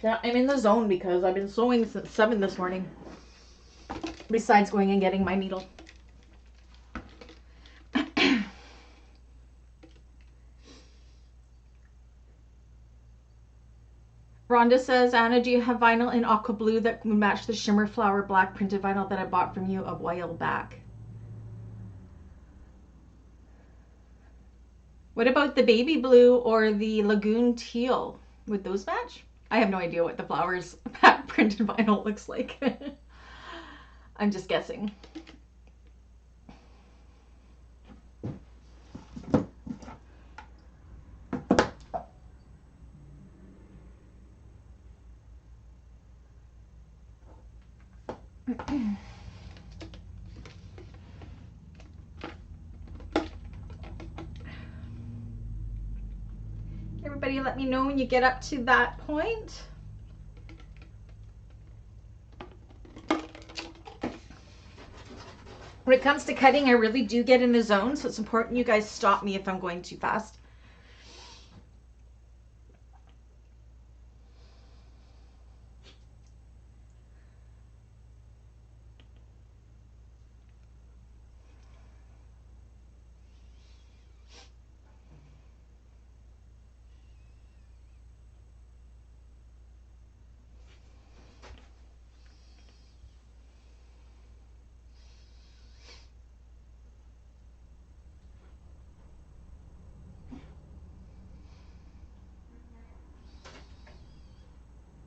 Yeah, I'm in the zone because I've been sewing since 7 this morning. Besides going and getting my needle. Rhonda says, Anna, do you have vinyl in aqua blue that would match the shimmer flower black printed vinyl that I bought from you a while back? What about the baby blue or the lagoon teal? Would those match? I have no idea what the flowers printed vinyl looks like. I'm just guessing. Everybody let me know when you get up to that point. When it comes to cutting, I really do get in the zone, so it's important you guys stop me if I'm going too fast.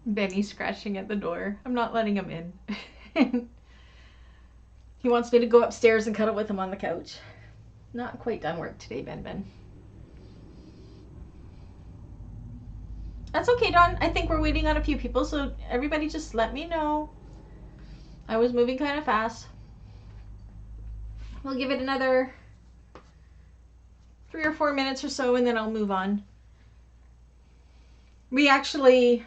Benny's scratching at the door. I'm not letting him in. He wants me to go upstairs and cuddle with him on the couch. Not quite done work today, Ben. That's okay, Dawn. I think we're waiting on a few people, so everybody just let me know. I was moving kind of fast. We'll give it another 3 or 4 minutes or so, and then I'll move on. We actually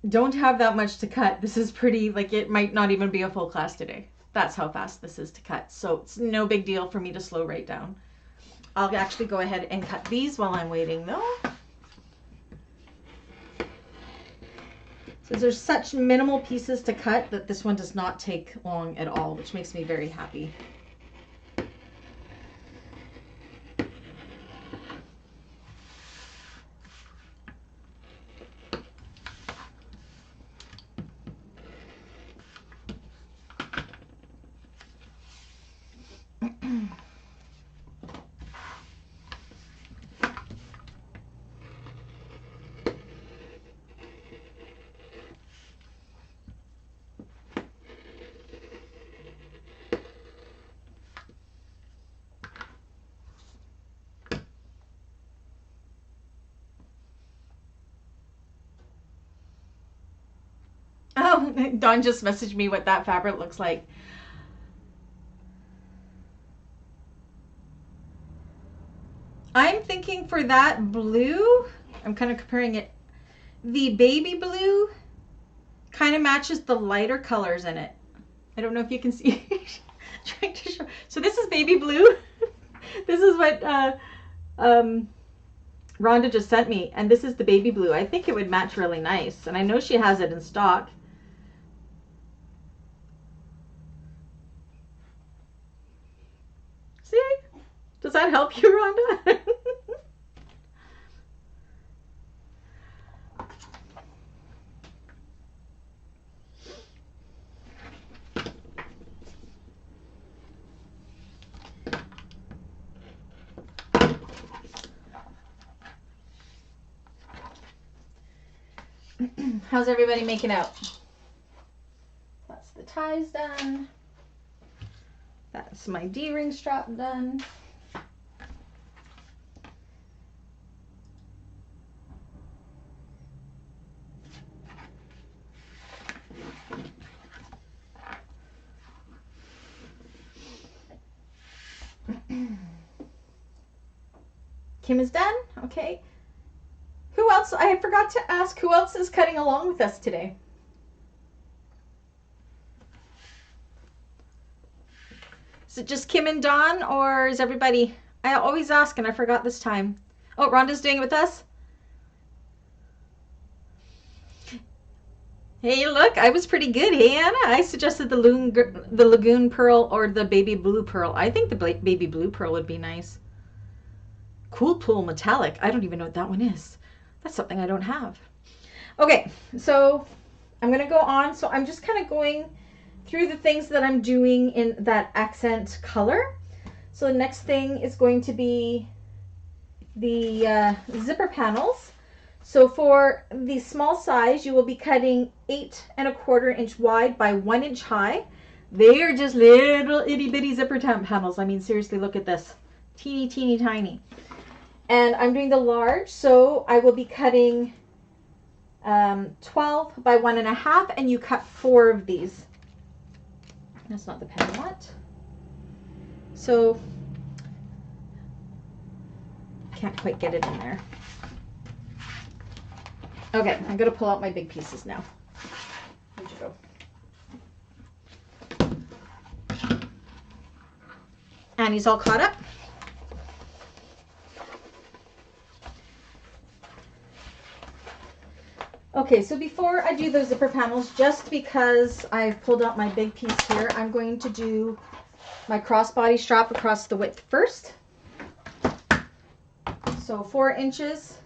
don't have that much to cut. This is pretty, like, it might not even be a full class today. That's how fast this is to cut. So it's no big deal for me to slow right down. I'll actually go ahead and cut these while I'm waiting though. So there's such minimal pieces to cut that this one does not take long at all, which makes me very happy. Oh, Dawn just messaged me what that fabric looks like. I'm thinking for that blue, I'm kind of comparing it, the baby blue kind of matches the lighter colors in it. I don't know if you can see. Trying to show. So this is baby blue. This is what Rhonda just sent me, and this is the baby blue. I think it would match really nice, and I know she has it in stock. See? Does that help you, Rhonda? How's everybody making out? That's the ties done. That's my D-ring strap done. Kim is done. Okay. Who else? I forgot to ask who else is cutting along with us today. Is it just Kim and Dawn, or is everybody? I always ask and I forgot this time. Oh, Rhonda's doing it with us? Hey, look, I was pretty good. Hey, Anna, I suggested the Lagoon Pearl or the Baby Blue Pearl. I think the Baby Blue Pearl would be nice. Cool Pool Metallic. I don't even know what that one is. That's something I don't have. Okay, so I'm going to go on. So I'm just kind of going through the things that I'm doing in that accent color. So the next thing is going to be the zipper panels. So for the small size, you will be cutting 8 1/4 inch wide by 1 inch high. They are just little itty bitty zipper panels. I mean, seriously, look at this. Teeny, teeny, tiny. And I'm doing the large, so I will be cutting 12 by 1 1/2, and you cut 4 of these. That's not the pen I want. So, can't quite get it in there. Okay, I'm going to pull out my big pieces now. Where'd you go? Annie's all caught up. Okay, so before I do those zipper panels, just because I've pulled out my big piece here, I'm going to do my crossbody strap across the width first. So 4 inches.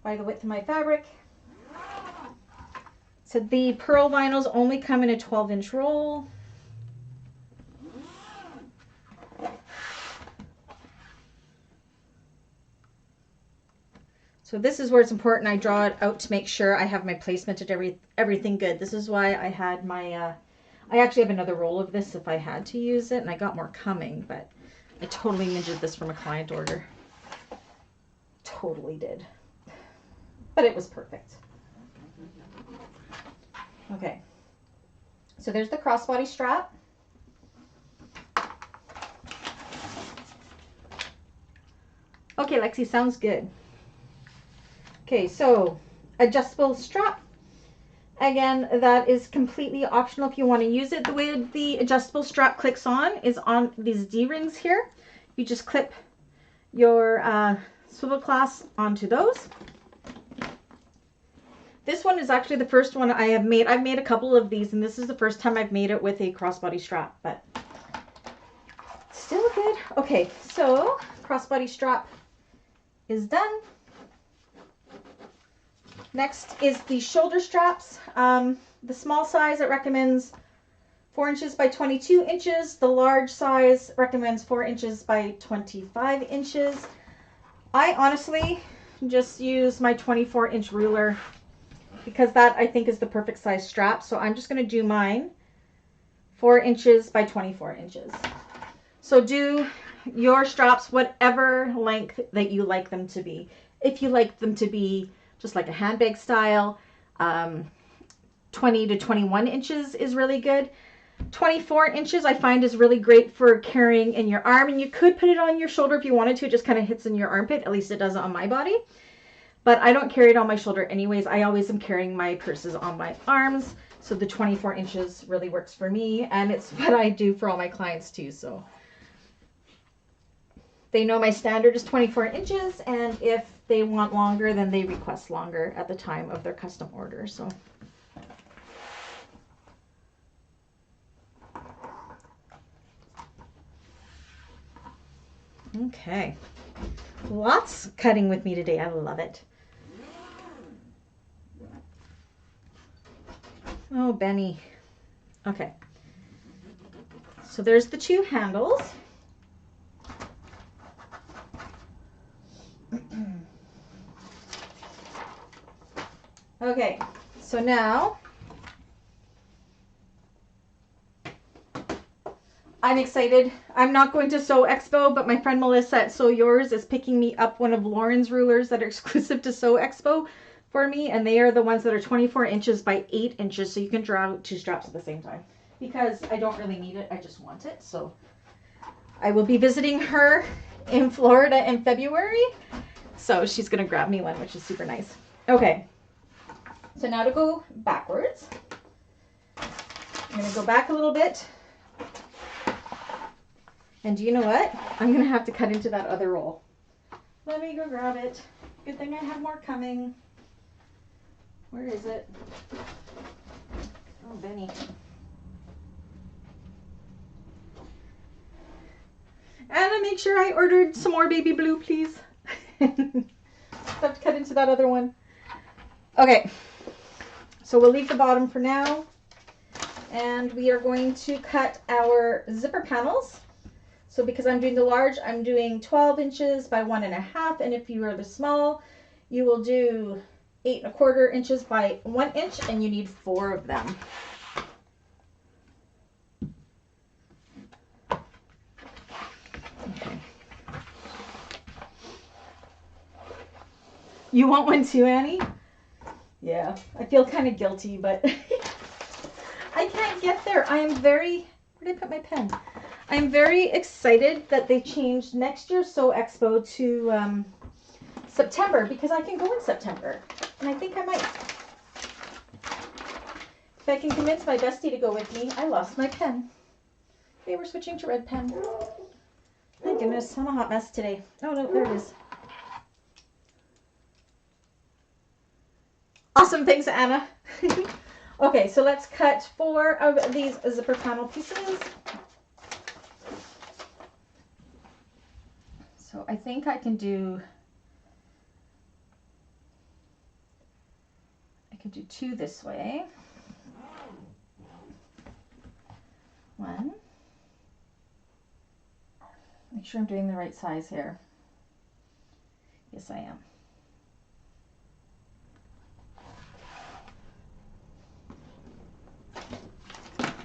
By the width of my fabric. So the pearl vinyls only come in a 12-inch roll. So this is where it's important I draw it out to make sure I have my placement at everything good. This is why I had my, I actually have another roll of this if I had to use it, and I got more coming, but I totally ninja'd this from a client order. Totally did. But it was perfect. Okay. So there's the crossbody strap. Okay, Lexi, sounds good. Okay, so adjustable strap. Again, that is completely optional if you want to use it. The way the adjustable strap clicks on is on these D-rings here. You just clip your swivel clasps onto those. This one is actually the first one I have made. I've made a couple of these, and this is the first time I've made it with a crossbody strap, but still good. Okay, so crossbody strap is done. Next is the shoulder straps. The small size, it recommends 4 inches by 22 inches. The large size recommends 4 inches by 25 inches. I honestly just use my 24-inch ruler because that I think is the perfect size strap. So I'm just going to do mine 4 inches by 24 inches. So do your straps whatever length that you like them to be. If you like them to be just like a handbag style, 20 to 21 inches is really good. 24 inches I find is really great for carrying in your arm, and you could put it on your shoulder if you wanted to. It just kind of hits in your armpit. At least it does on my body. But I don't carry it on my shoulder anyways. I always am carrying my purses on my arms. So the 24 inches really works for me, and it's what I do for all my clients too. So they know my standard is 24 inches, and if they want longer, then they request longer at the time of their custom order. So okay, lots cutting with me today. I love it. Oh, Benny. Okay, so there's the 2 handles. Okay, so now I'm excited. I'm not going to Sew Expo, but my friend Melissa at Sew Yours is picking me up one of Lauren's rulers that are exclusive to Sew Expo for me, and they are the ones that are 24 inches by 8 inches, so you can draw 2 straps at the same time. Because I don't really need it, I just want it. So I will be visiting her in Florida in February, so she's gonna grab me one, which is super nice. Okay, so now to go backwards, I'm gonna go back a little bit. And do you know what? I'm going to have to cut into that other roll. Let me go grab it. Good thing I have more coming. Where is it? Oh, Benny. Anna, make sure I ordered some more baby blue, please. I have to cut into that other one. Okay. So we'll leave the bottom for now. And we are going to cut our zipper panels. So because I'm doing the large, I'm doing 12 inches by 1.5. And if you are the small, you will do 8.25 inches by 1 inch, and you need 4 of them. Okay. You want one too, Annie? Yeah, I feel kind of guilty, but I can't get there. I am very, where did I put my pen? I'm very excited that they changed next year's Sew Expo to September, because I can go in September, and I think I might. If I can convince my bestie to go with me. I lost my pen. Okay, we're switching to red pen. My goodness, I'm a hot mess today. Oh no, there it is. Awesome, thanks Anna. Okay, so let's cut 4 of these zipper panel pieces. So I think I can do 2 this way. 1. Make sure I'm doing the right size here. Yes, I am.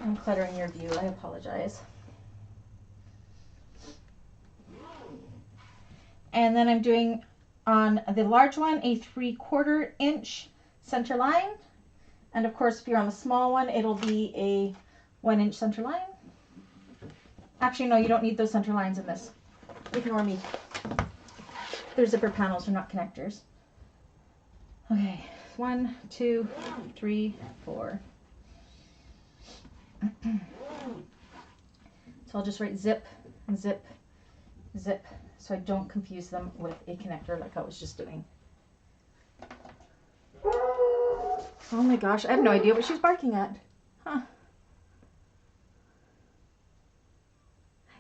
I'm cluttering your view. I apologize. And then I'm doing on the large one a 3/4 inch center line. And of course, if you're on the small one, it'll be a 1 inch center line. Actually, no, you don't need those center lines in this. Ignore me. They're zipper panels, they're not connectors. Okay, 1, 2, 3, 4. So I'll just write zip, zip, zip, so I don't confuse them with a connector like I was just doing. Oh my gosh, I have no idea what she's barking at. Huh.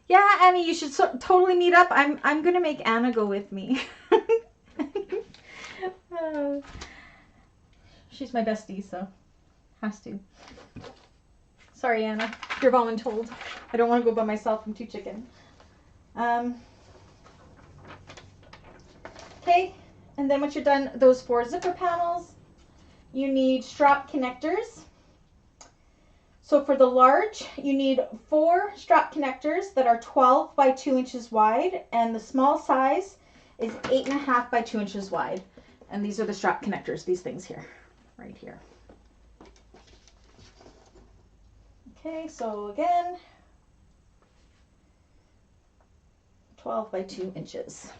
Yeah, Annie, you should totally meet up. I'm gonna make Anna go with me. She's my bestie, so has to. Sorry, Anna, you're voluntold. I don't want to go by myself. I'm too chicken. Okay, and then once you're done those 4 zipper panels, you need strap connectors. So for the large, you need 4 strap connectors that are 12 by 2 inches wide, and the small size is 8.5 by 2 inches wide. And these are the strap connectors, these things here, right here. Okay, so again, 12 by 2 inches.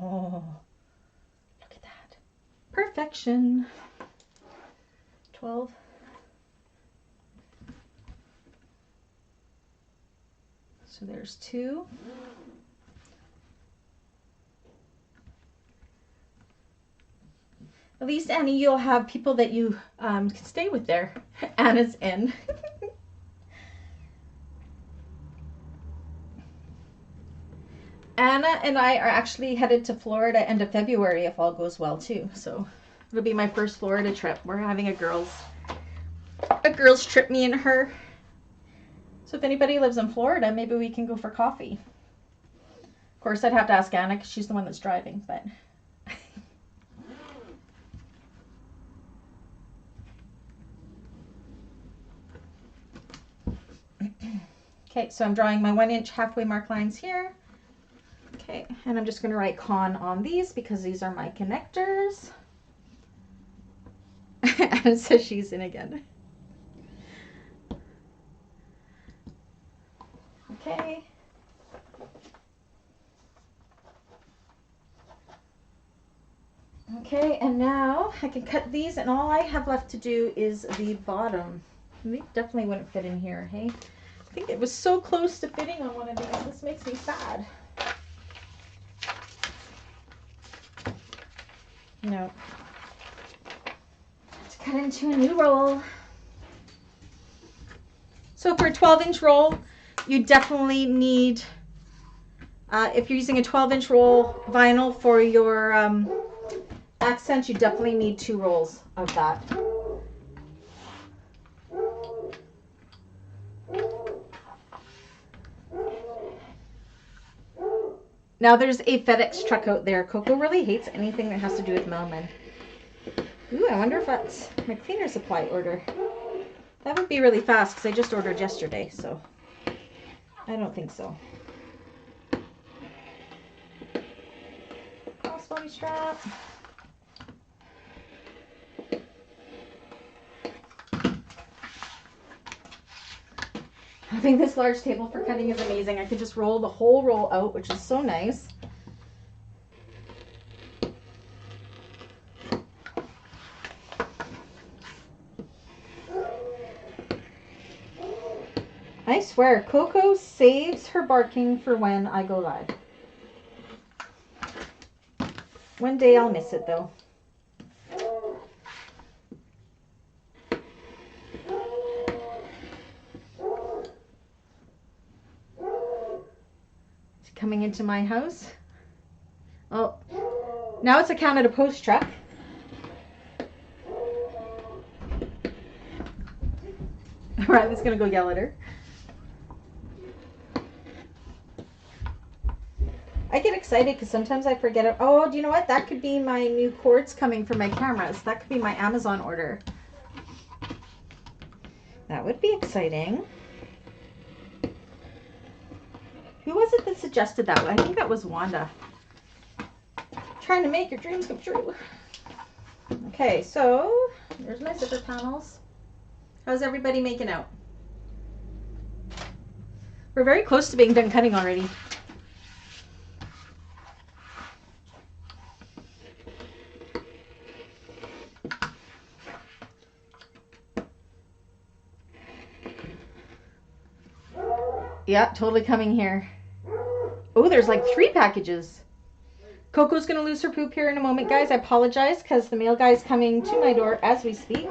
Oh, look at that. Perfection. 12. So there's 2. At least, Annie, you'll have people that you can stay with there. Anna's in. Anna and I are actually headed to Florida end of February if all goes well too. So it'll be my first Florida trip. We're having a girls trip, me and her. So if anybody lives in Florida, maybe we can go for coffee. Of course, I'd have to ask Anna because she's the one that's driving, but. Okay, so I'm drawing my 1 inch halfway mark lines here. Okay, and I'm just going to write con on these because these are my connectors. And it says she's in again. Okay. Okay, and now I can cut these, and all I have left to do is the bottom. They definitely wouldn't fit in here, hey? I think it was so close to fitting on one of these. This makes me sad. No. Let's cut into a new roll. So for a 12-inch roll, you definitely need, if you're using a 12-inch roll vinyl for your accents, you definitely need 2 rolls of that. Now there's a FedEx truck out there. Coco really hates anything that has to do with mailmen. Ooh, I wonder if that's my cleaner supply order. That would be really fast because I just ordered yesterday, so I don't think so. Crossbody strap. Having this large table for cutting is amazing. I could just roll the whole roll out, which is so nice. I swear, Coco saves her barking for when I go live. One day I'll miss it though. Coming into my house. Oh, now it's a Canada Post truck. Riley's gonna go yell at her. I get excited because sometimes I forget it. Oh, do you know what? That could be my new cords coming for my cameras. That could be my Amazon order. That would be exciting. Who was it that suggested that? I think that was Wanda. Trying to make your dreams come true. Okay, so there's my zipper panels. How's everybody making out? We're very close to being done cutting already. Yeah, totally coming here. Oh, there's like 3 packages. Coco's going to lose her poop here in a moment, guys. I apologize because the mail guy's coming to my door as we speak.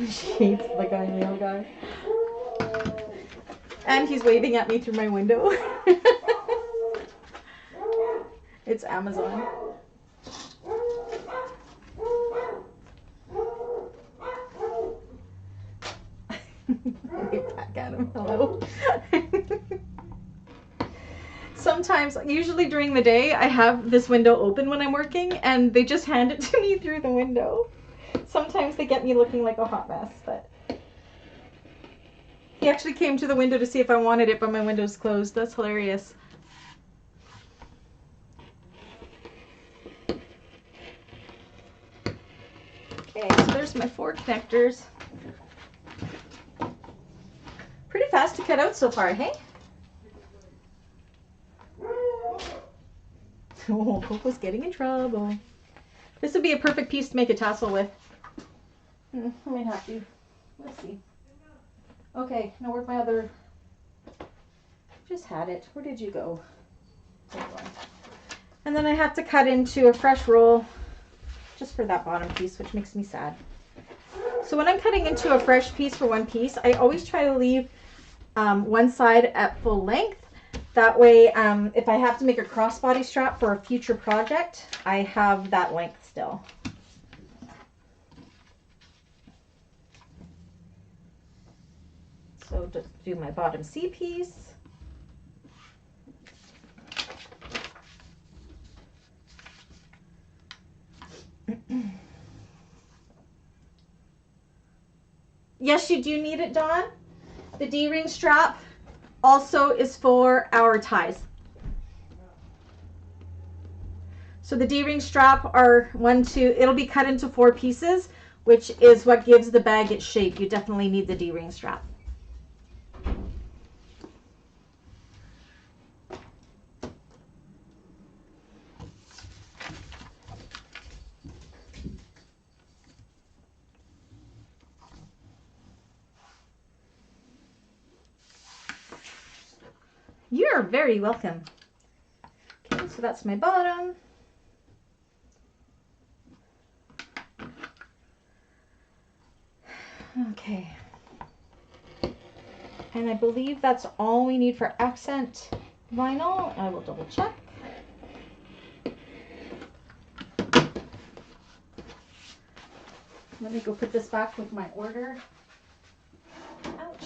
She hates the guy, mail guy. And he's waving at me through my window. It's Amazon. Wave back at him. Hello. Sometimes, usually during the day, I have this window open when I'm working, and they just hand it to me through the window. Sometimes they get me looking like a hot mess, but he actually came to the window to see if I wanted it, but my window's closed. That's hilarious. Okay, so there's my 4 connectors. Pretty fast to cut out so far, hey? Oh, Coco's getting in trouble. This would be a perfect piece to make a tassel with. I might have to. Let's see. Okay, now where'd my other... Just had it. Where did you go? And then I have to cut into a fresh roll just for that bottom piece, which makes me sad. So when I'm cutting into a fresh piece for one piece, I always try to leave one side at full length. That way, if I have to make a crossbody strap for a future project, I have that length still. So just do my bottom C piece. Yes, you do need it, Dawn. The D-ring strap also is for our ties. So the D-ring strap are it'll be cut into 4 pieces, which is what gives the bag its shape. You definitely need the D-ring strap. You're very welcome. Okay, so that's my bottom. Okay. And I believe that's all we need for accent vinyl. I will double check. Let me go put this back with my order. Ouch.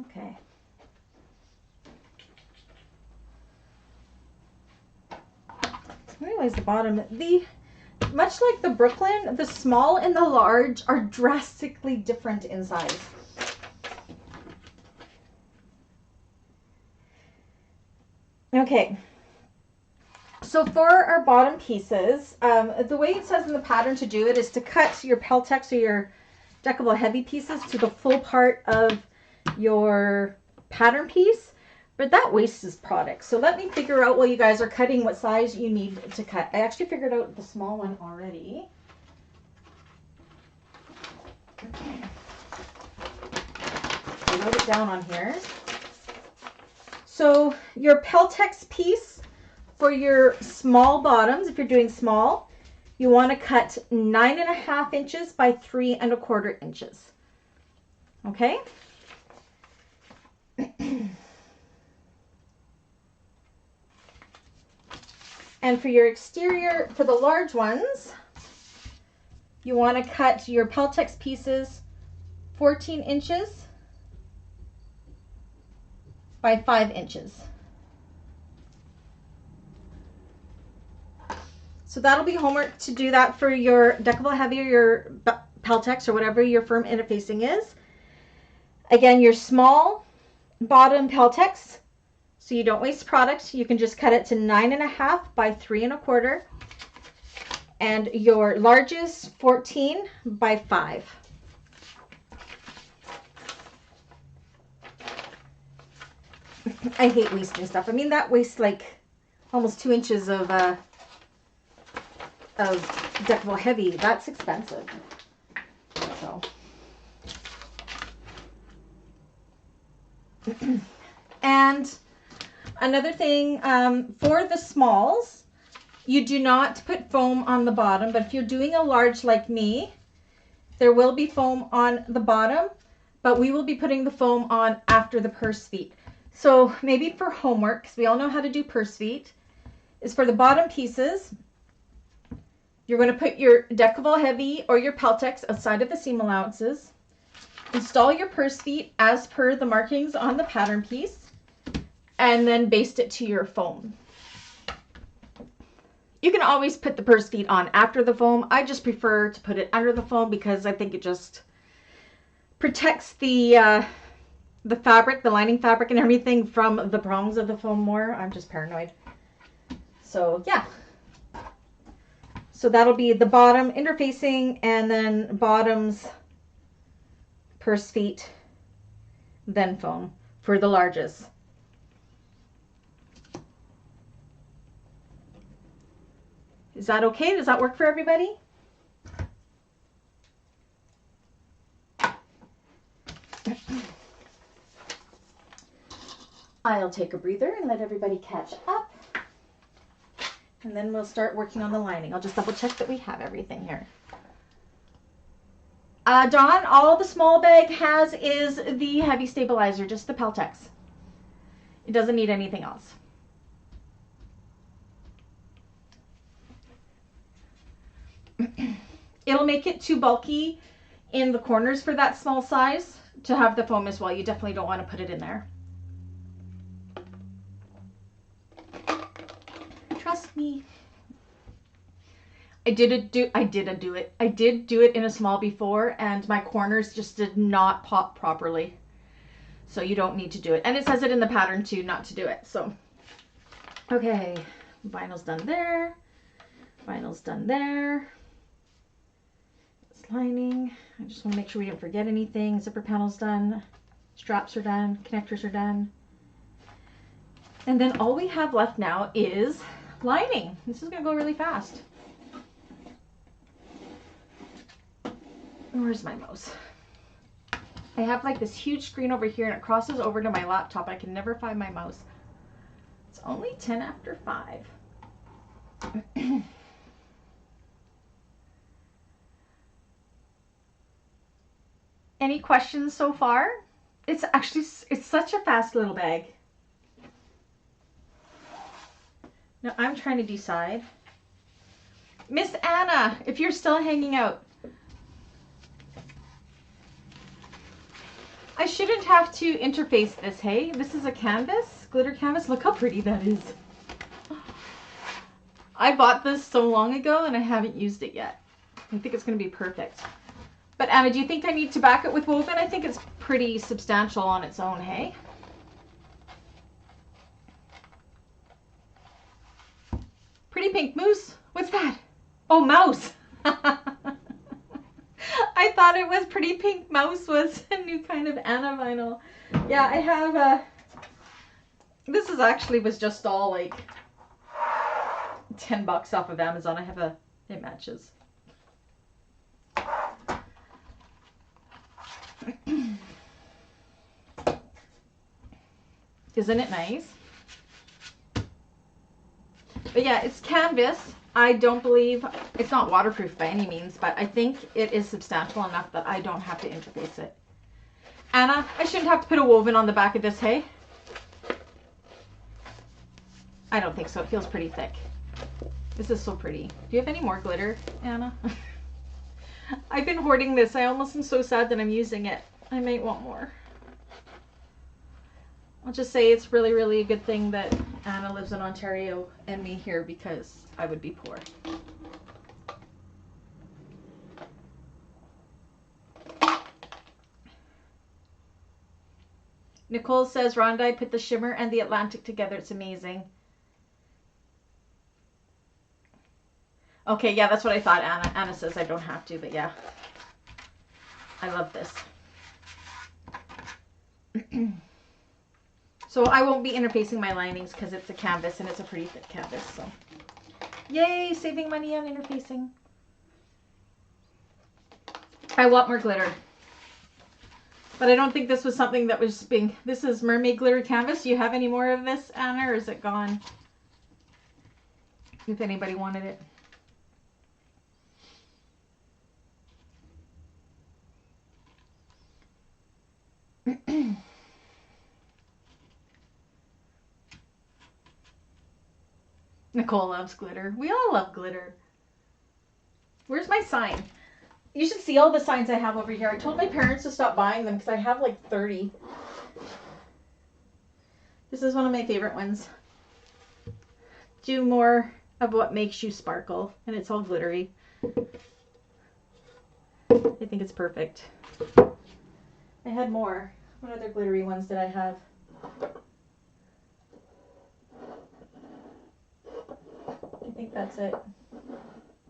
Okay. I realize the bottom, much like the Brooklyn, the small and the large are drastically different in size. Okay. So for our bottom pieces, the way it says in the pattern to do it is to cut your Peltex or your deckable heavy pieces to the full part of your pattern piece, but that wastes product. So let me figure out while you guys are cutting what size you need to cut. I actually figured out the small one already. I wrote it down on here. So your Peltex piece for your small bottoms, if you're doing small, you want to cut 9.5 inches by 3 1/4 inches. Okay. And for your exterior, for the large ones, you want to cut your Peltex pieces 14 inches by 5 inches. So that'll be homework to do that for your deckable heavy or your Peltex or whatever your firm interfacing is. Again, your small bottom Peltex, so you don't waste product, you can just cut it to 9.5 by 3 1/4, and your largest 14 by 5. I hate wasting stuff. I mean, that wastes like almost 2 inches of deckable heavy. That's expensive. So And another thing, for the smalls, you do not put foam on the bottom, but if you're doing a large like me, there will be foam on the bottom, but we will be putting the foam on after the purse feet. So maybe for homework, because we all know how to do purse feet, is for the bottom pieces, you're going to put your Decavol Heavy or your Peltex outside of the seam allowances. Install your purse feet as per the markings on the pattern piece, and then baste it to your foam. You can always put the purse feet on after the foam. I just prefer to put it under the foam because I think it just protects the fabric, the lining fabric and everything from the prongs of the foam more. I'm just paranoid. So yeah. So that'll be the bottom interfacing, and then bottoms, purse feet, then foam for the larges. Is that okay? Does that work for everybody? I'll take a breather and let everybody catch up. And then we'll start working on the lining. I'll just double check that we have everything here. Dawn, all the small bag has is the heavy stabilizer, just the Peltex. It doesn't need anything else. It'll make it too bulky in the corners for that small size to have the foam as well. You definitely don't want to put it in there. Trust me. I did do it in a small before, and my corners just did not pop properly. So you don't need to do it. And it says it in the pattern too, not to do it. So, okay, vinyl's done there. Vinyl's done there. It's lining. I just want to make sure we didn't forget anything. Zipper panel's done. Straps are done. Connectors are done. And then all we have left now is lining. This is going to go really fast. Where's my mouse? I have like this huge screen over here and it crosses over to my laptop. I can never find my mouse. It's only 10 after 5. Any questions so far? It's such a fast little bag. Now I'm trying to decide. Miss Anna, if you're still hanging out. I shouldn't have to interface this, hey? This is a canvas, glitter canvas. Look how pretty that is. I bought this so long ago and I haven't used it yet. I think it's going to be perfect. But Anna, do you think I need to back it with woven? I think it's pretty substantial on its own, hey? Pretty pink moose? What's that? Oh, mouse. I thought it was pretty pink mouse was a new kind of Anna vinyl. Yeah, I have this is actually was just all like $10 off of Amazon. I have it matches. Isn't it nice? But yeah, it's canvas. I don't believe, it's not waterproof by any means, but I think it is substantial enough that I don't have to interface it. Anna, I shouldn't have to put a woven on the back of this, hey? I don't think so. It feels pretty thick. This is so pretty. Do you have any more glitter, Anna? I've been hoarding this. I almost am so sad that I'm using it. I might want more. I'll just say it's really, really a good thing that Anna lives in Ontario and me here, because I would be poor. Nicole says, Rhonda, I put the shimmer and the Atlantic together. It's amazing. Okay, yeah, that's what I thought, Anna. Anna says I don't have to, but yeah. I love this. So I won't be interfacing my linings because it's a canvas and it's a pretty thick canvas. So yay, saving money on interfacing. I want more glitter. But I don't think this was something that was being... This is mermaid glitter canvas. Do you have any more of this, Anna, or is it gone? If anybody wanted it. Nicole loves glitter. We all love glitter. Where's my sign? You should see all the signs I have over here. I told my parents to stop buying them because I have like 30. This is one of my favorite ones. Do more of what makes you sparkle. And it's all glittery. I think it's perfect. I had more. What other glittery ones did I have? I think that's it.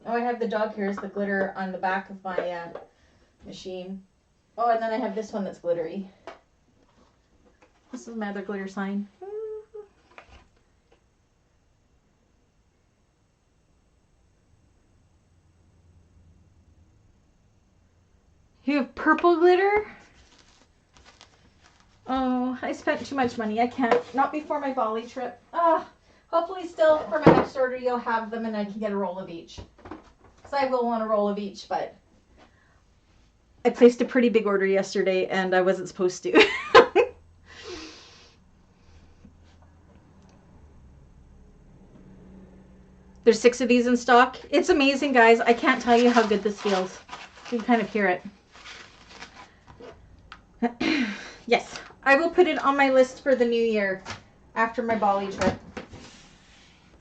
Oh, I have the dog hairs, the glitter on the back of my machine. Oh, and then I have this one that's glittery. This is my other glitter sign. You have purple glitter? Oh, I spent too much money. I can't. Not before my Bali trip. Hopefully still for my next order you'll have them and I can get a roll of each. Because I will want a roll of each, but I placed a pretty big order yesterday and I wasn't supposed to. There's 6 of these in stock. It's amazing, guys. I can't tell you how good this feels. You can kind of hear it. Yes, I will put it on my list for the new year after my Bali trip.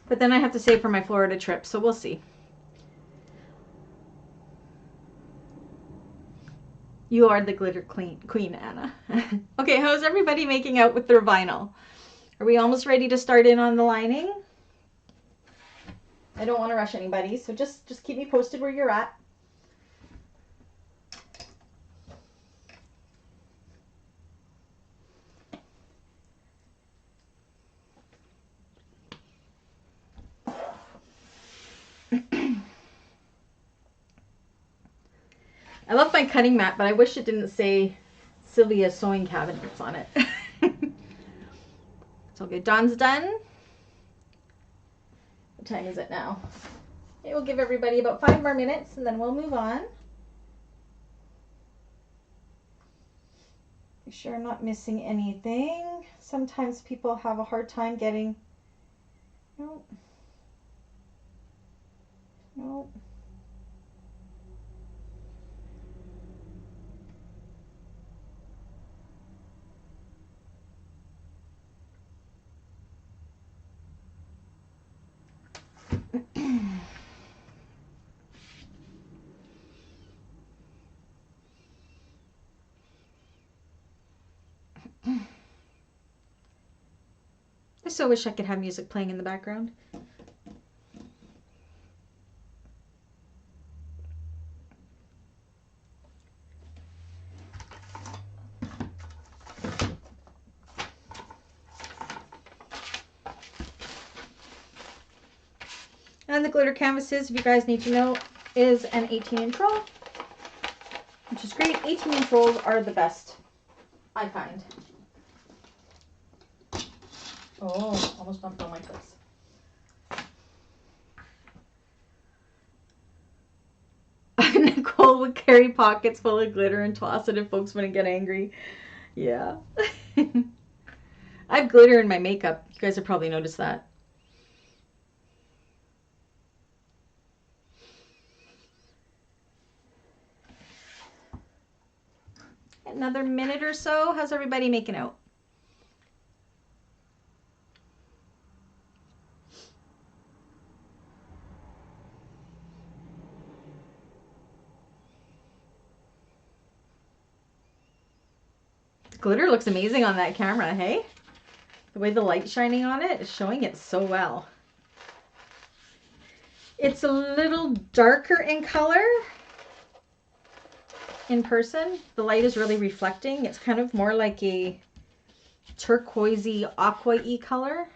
But then I have to save for my Florida trip, so we'll see. You are the glitter queen, Anna. Okay, how's everybody making out with their vinyl? Are we almost ready to start in on the lining? I don't want to rush anybody, so just keep me posted where you're at. I love my cutting mat, but I wish it didn't say Sylvia's sewing cabinets on it. It's all good. Dawn's done. What time is it now? Okay, we'll give everybody about 5 more minutes and then we'll move on. Make sure I'm not missing anything. Sometimes people have a hard time getting... Nope. Nope. I so wish I could have music playing in the background. And the glitter canvases, if you guys need to know, is an 18-inch roll, which is great. 18-inch rolls are the best, I find. Oh, almost bumped all my clips. Nicole would carry pockets full of glitter and toss it if folks wouldn't get angry. Yeah. I have glitter in my makeup. You guys have probably noticed that. Another minute or so. How's everybody making out? The glitter looks amazing on that camera, hey? The way the light's shining on it is showing it so well. It's a little darker in color. In person, the light is really reflecting. It's kind of more like a turquoisey, aqua-y color.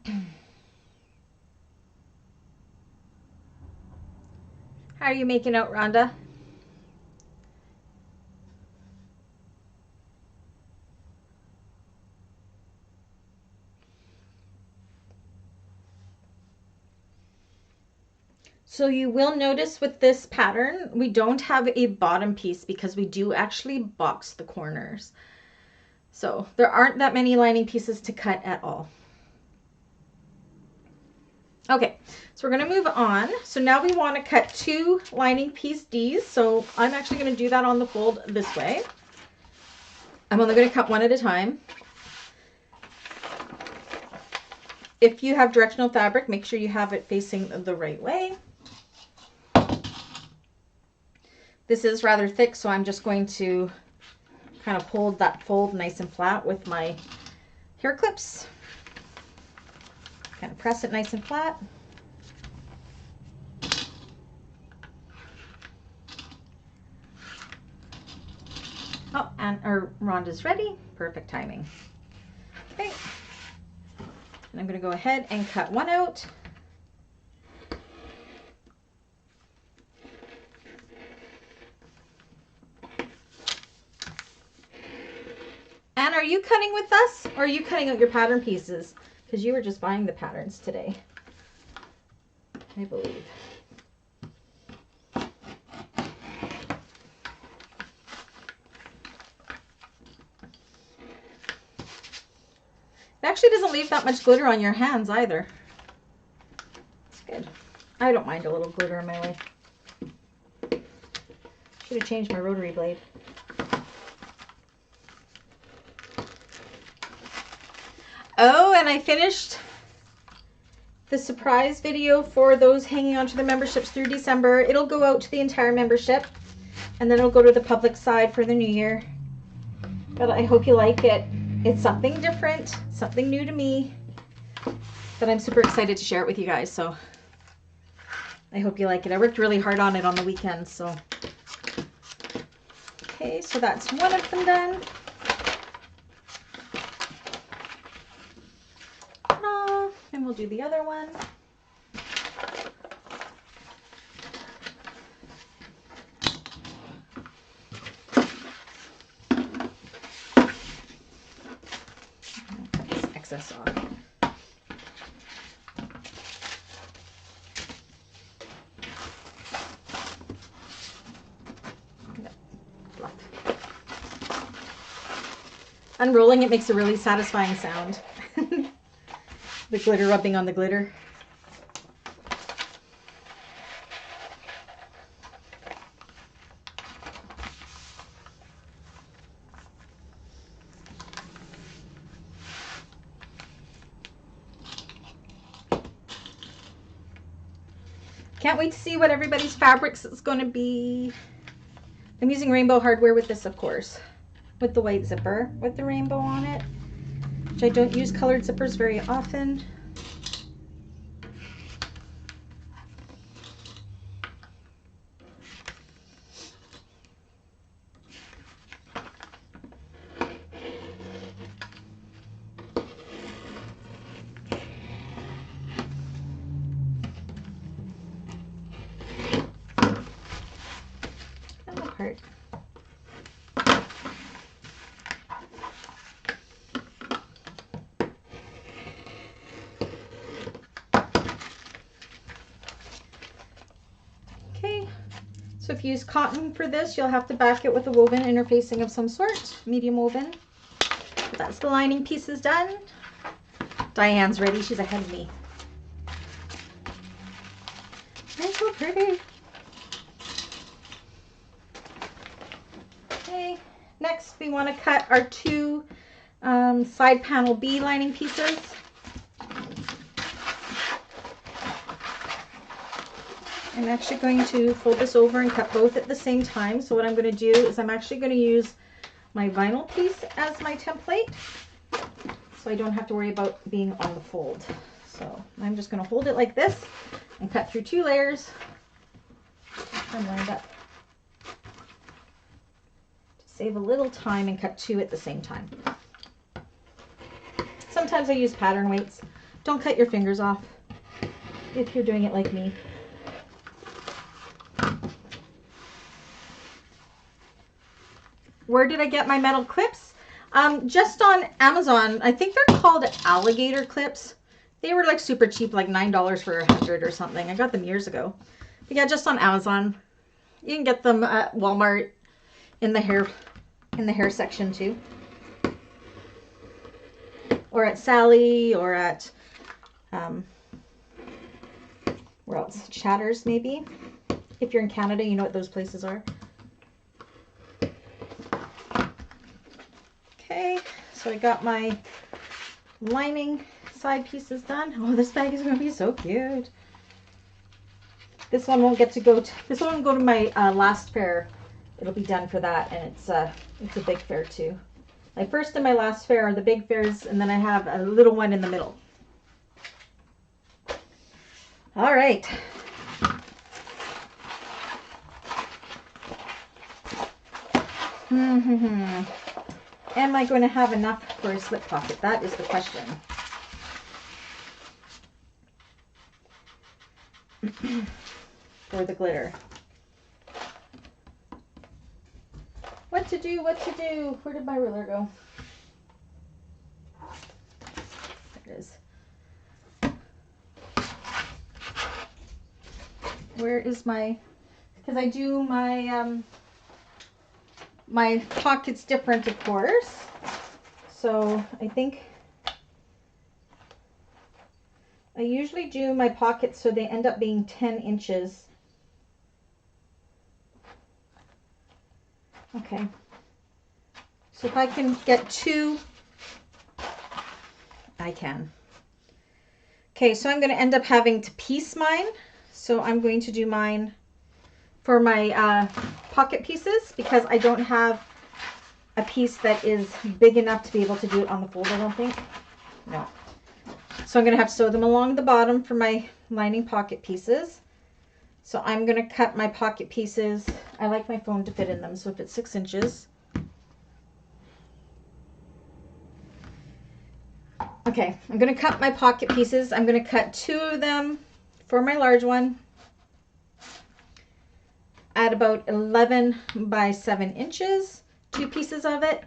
How are you making out, Rhonda? So you will notice with this pattern, we don't have a bottom piece because we do actually box the corners. So there aren't that many lining pieces to cut at all. Okay, so we're going to move on. So now we want to cut 2 lining piece Ds. So I'm actually going to do that on the fold this way. I'm only going to cut one at a time. If you have directional fabric, make sure you have it facing the right way. This is rather thick, so I'm just going to kind of hold that fold nice and flat with my hair clips. Kind of press it nice and flat. Oh, and our Rhonda's ready. Perfect timing. Okay. And I'm going to go ahead and cut one out. Anne, are you cutting with us, or are you cutting out your pattern pieces? Because you were just buying the patterns today, I believe. It actually doesn't leave that much glitter on your hands either. It's good. I don't mind a little glitter in my way. Should have changed my rotary blade. Oh, and I finished the surprise video for those hanging on to the memberships through December. It'll go out to the entire membership, and then it'll go to the public side for the new year. But I hope you like it. It's something different, something new to me, that I'm super excited to share it with you guys. So I hope you like it. I worked really hard on it on the weekend. So okay, so that's one of them done. And we'll do the other one. Cut this excess off. Unrolling it makes a really satisfying sound. The glitter rubbing on the glitter. Can't wait to see what everybody's fabrics is going to be. I'm using rainbow hardware with this, of course, with the white zipper with the rainbow on it, which I don't use colored zippers very often. Part. Okay, so if you use cotton for this, you'll have to back it with a woven interfacing of some sort, medium woven. But that's the lining pieces done. Diane's ready, she's ahead of me. They're so pretty. Okay, next we want to cut our 2 side panel B lining pieces. I'm actually going to fold this over and cut both at the same time. So what I'm going to do is I'm actually going to use my vinyl piece as my template, so I don't have to worry about being on the fold. So I'm just going to hold it like this and cut through 2 layers and lined up. Save a little time and cut 2 at the same time. Sometimes I use pattern weights, Don't cut your fingers off if you're doing it like me. Where did I get my metal clips? Just on Amazon. I think they're called alligator clips. They were like super cheap, like $9 for 100 or something. I got them years ago. But yeah, just on Amazon. You can get them at Walmart in the hair section too. Or at Sally, or at where else? Chatters maybe. If you're in Canada, you know what those places are. Okay, so I got my lining side pieces done. Oh, this bag is going to be so cute. This one won't get to go to, this one won't go to my last fair. It'll be done for that, and it's a big fair too. My first and my last fair are the big fairs, and then I have a little one in the middle. All right. Am I going to have enough for a slip pocket? That is the question. For the glitter. What to do, what to do? Where did my ruler go? There it is. Where is my, because I do my, my pockets different, of course. So I think I usually do my pockets so they end up being 10 inches. Okay. So if I can get 2, I can. Okay, so I'm going to end up having to piece mine. So I'm going to do mine for my pocket pieces because I don't have a piece that is big enough to be able to do it on the fold, I don't think. No. So I'm going to have to sew them along the bottom for my lining pocket pieces. So I'm going to cut my pocket pieces. I like my phone to fit in them, so if it's 6 inches. Okay, I'm going to cut my pocket pieces. I'm going to cut 2 of them for my large one at about 11 by 7 inches, 2 pieces of it.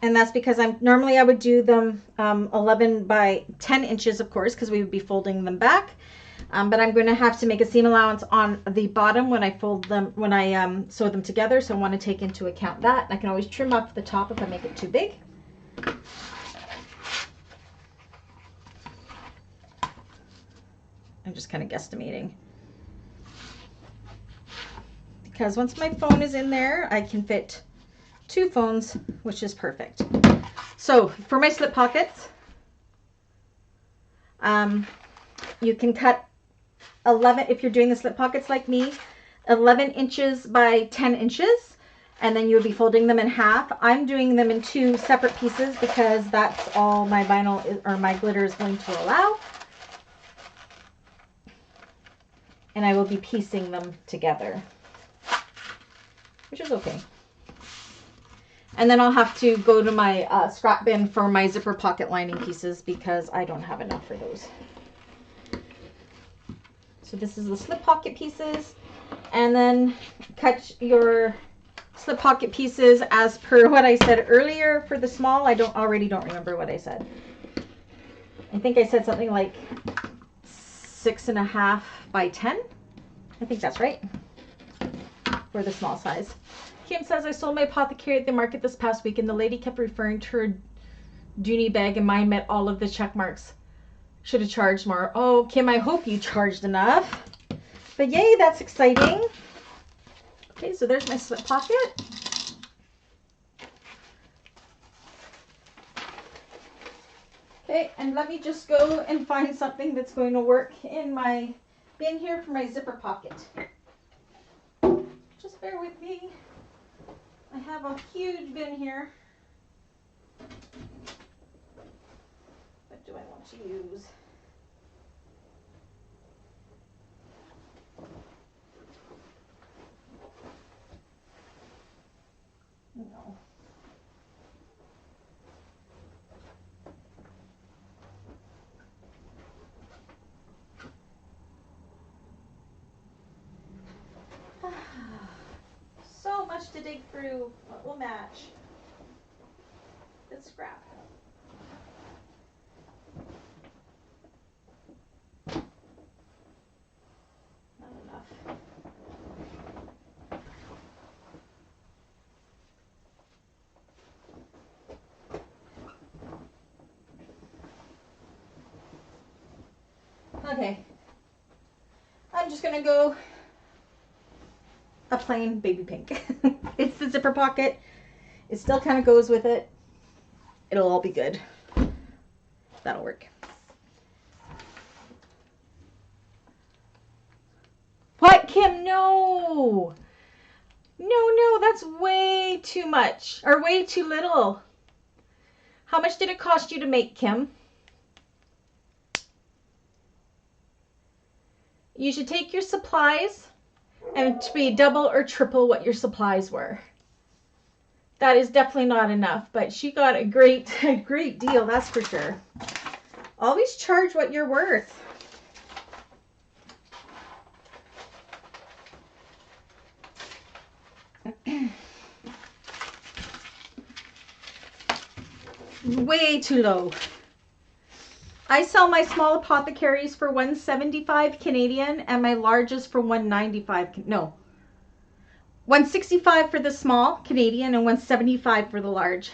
And that's because normally I would do them 11 by 10 inches, of course, because we would be folding them back. But I'm going to have to make a seam allowance on the bottom when I fold them, when I sew them together. So I want to take into account that. I can always trim off the top if I make it too big. I'm just kind of guesstimating. Because once my phone is in there, I can fit 2 phones, which is perfect. So for my slip pockets, you can cut 11, if you're doing the slip pockets like me, 11 inches by 10 inches, and then you would be folding them in half. I'm doing them in 2 separate pieces because that's all my vinyl is, or my glitter is going to allow. And I will be piecing them together, which is okay. And then I'll have to go to my scrap bin for my zipper pocket lining pieces because I don't have enough for those. So this is the slip pocket pieces, and then cut your slip pocket pieces as per what I said earlier for the small. I already don't remember what I said. I think I said something like 6.5 by 10. I think that's right for the small size. Kim says, I sold my apothecary at the market this past week and the lady kept referring to her Dooney bag and mine met all of the check marks. Should have charged more. Oh, Kim, I hope you charged enough. But yay, that's exciting. Okay, so there's my slip pocket. Okay, and let me just go and find something that's going to work in my bin here for my zipper pocket. Just bear with me. I have a huge bin here. What do I want to use? to dig through? What will match? Good scrap. Not enough. Okay. I'm just gonna go a plain baby pink. It's the zipper pocket. It still kind of goes with it. It'll all be good. That'll work. What, Kim? No. No, that's way too much. Or way too little. How much did it cost you to make, Kim? You should take your supplies and to be double or triple what your supplies were. That is definitely not enough, but she got a great deal, that's for sure. Always charge what you're worth. Way too low. I sell my small apothecaries for $175 Canadian and my largest for $195. No, $165 for the small Canadian and $175 for the large.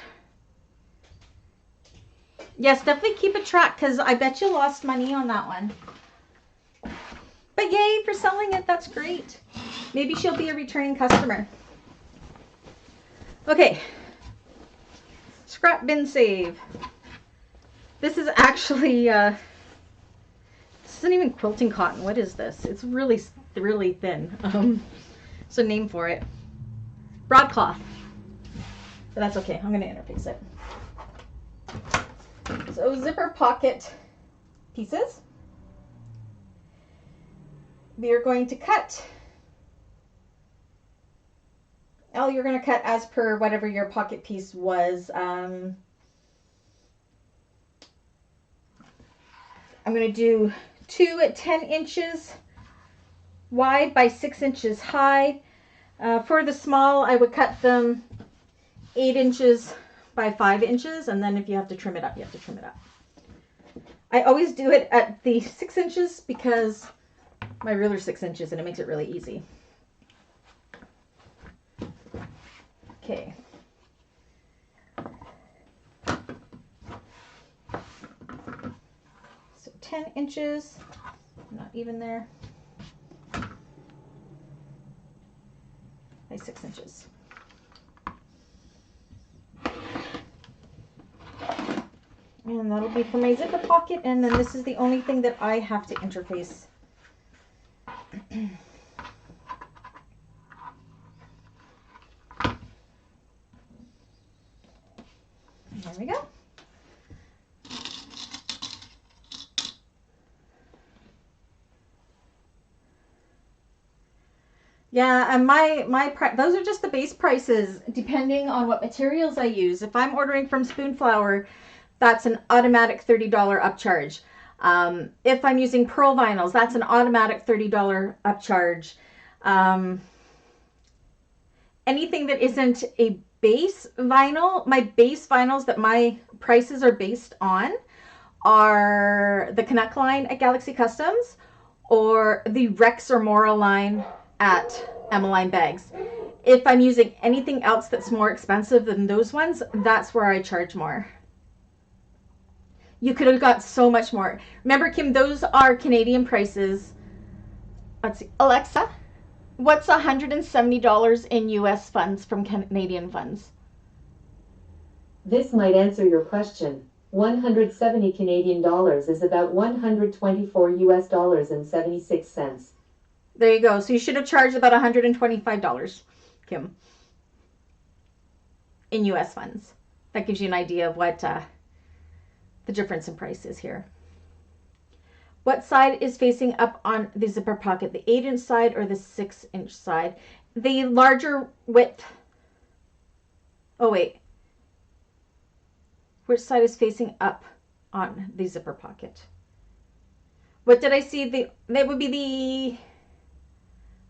Yes, definitely keep a track because I bet you lost money on that one. But yay for selling it. That's great. Maybe she'll be a returning customer. Okay. Scrap bin save. This is actually, this isn't even quilting cotton. What is this? It's really, really thin. There's a name for it. Broadcloth. But that's okay. I'm going to interface it. So zipper pocket pieces. We are going to cut. All you're going to cut as per whatever your pocket piece was. I'm going to do 2 at 10 inches wide by 6 inches high. For the small, I would cut them 8 inches by 5 inches, and then if you have to trim it up, you have to trim it up. I always do it at the 6 inches because my ruler's 6 inches and it makes it really easy. Okay. So 10 inches, not even there, by 6 inches. And that'll be for my zipper pocket, and then this is the only thing that I have to interface. There we go. Yeah, and those are just the base prices depending on what materials I use. If I'm ordering from Spoonflower, that's an automatic $30 upcharge. If I'm using pearl vinyls, that's an automatic $30 upcharge. Anything that isn't a base vinyl, my base vinyls that my prices are based on are the Canuck line at Galaxy Customs or the Rex or Mora line at Emmeline Bags. If I'm using anything else that's more expensive than those ones, that's where I charge more. You could have got so much more. Remember, Kim, those are Canadian prices. Let's see. Alexa, what's $170 in US funds from Canadian funds? This might answer your question. 170 Canadian dollars is about 124 US dollars and 76 cents. There you go. So you should have charged about $125, Kim, in US funds. That gives you an idea of what the difference in price is here. What side is facing up on the zipper pocket? The 8-inch side or the 6-inch side? The larger width. Oh, wait. Which side is facing up on the zipper pocket? What did I see? That would be the...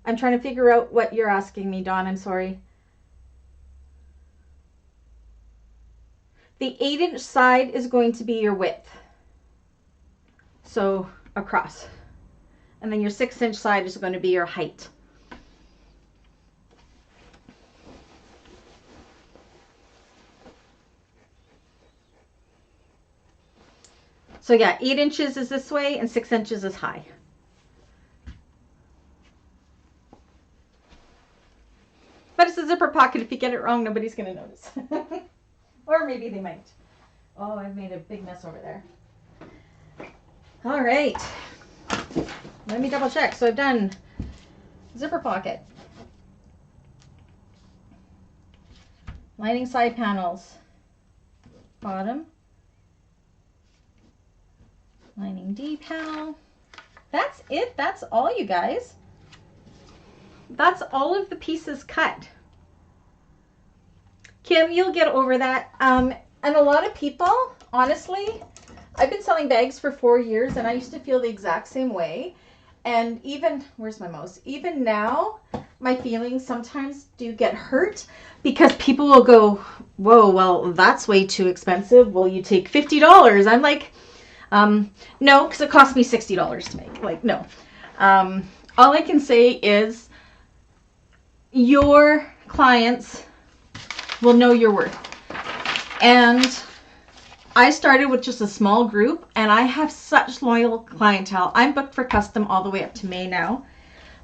I'm trying to figure out what you're asking me, Dawn. I'm sorry. The 8-inch side is going to be your width. So across. And then your 6-inch side is going to be your height. So yeah, 8 inches is this way and 6 inches is high. But it's a zipper pocket. If you get it wrong, nobody's going to notice. Or maybe they might. Oh, I've made a big mess over there. All right. Let me double check. So I've done zipper pocket, lining side panels, bottom, lining D panel. That's it. That's all, you guys. That's all of the pieces cut. Kim, you'll get over that. And a lot of people, honestly, I've been selling bags for 4 years and I used to feel the exact same way. And even, where's my mouse? Even now, my feelings sometimes do get hurt because people will go, whoa, well, that's way too expensive. Will you take $50? I'm like, no, because it cost me $60 to make. Like, no. All I can say is your clients will know your worth. And I started with just a small group and I have such loyal clientele. I'm booked for custom all the way up to May now.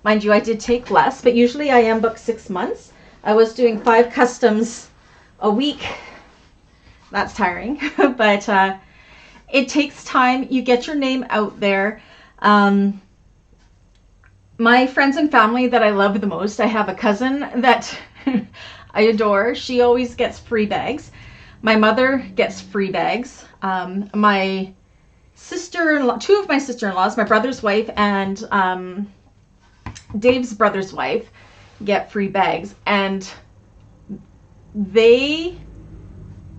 Mind you, I did take less, but usually I am booked 6 months. I was doing 5 customs a week. That's tiring, but it takes time. You get your name out there. My friends and family that I love the most, I have a cousin that I adore. She always gets free bags. My mother gets free bags. My sister-in-law, 2 of my sister-in-laws, my brother's wife and Dave's brother's wife, get free bags. And they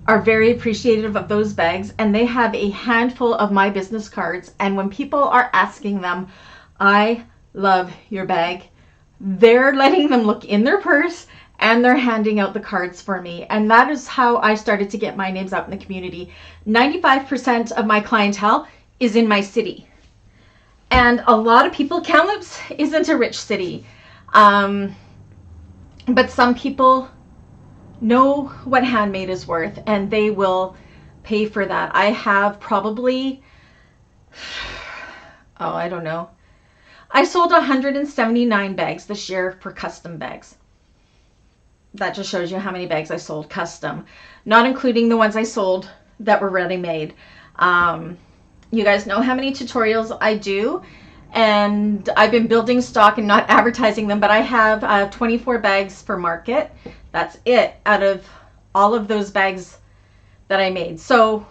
are very appreciative of those bags. And they have a handful of my business cards. And when people are asking them, I love your bag, they're letting them look in their purse and they're handing out the cards for me. And that is how I started to get my names out in the community. 95% of my clientele is in my city. And a lot of people, Kamloops isn't a rich city. But some people know what handmade is worth and they will pay for that. I have probably, I don't know. I sold 179 bags this year for custom bags. That just shows you how many bags I sold custom, not including the ones I sold that were ready-made. You guys know how many tutorials I do, and I've been building stock and not advertising them, but I have 24 bags for market. That's it out of all of those bags that I made. So,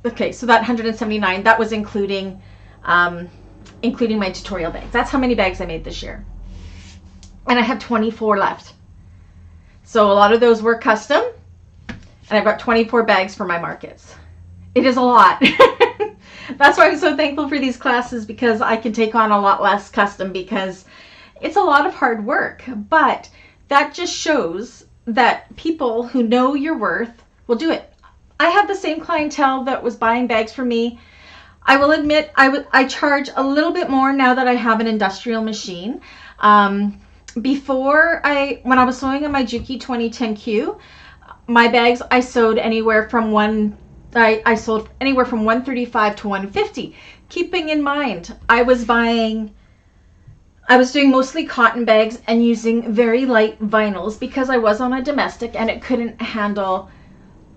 okay, so that 179, that was including my tutorial bags. That's how many bags I made this year. And I have 24 left. So a lot of those were custom, and I've got 24 bags for my markets. It is a lot. That's why I'm so thankful for these classes, because I can take on a lot less custom because it's a lot of hard work. But that just shows that people who know your worth will do it. I have the same clientele that was buying bags from me. I will admit I charge a little bit more now that I have an industrial machine. Before, when I was sewing on my Juki 2010Q, my bags I sewed anywhere from I sold anywhere from $135 to $150. Keeping in mind, I was doing mostly cotton bags and using very light vinyls because I was on a domestic and it couldn't handle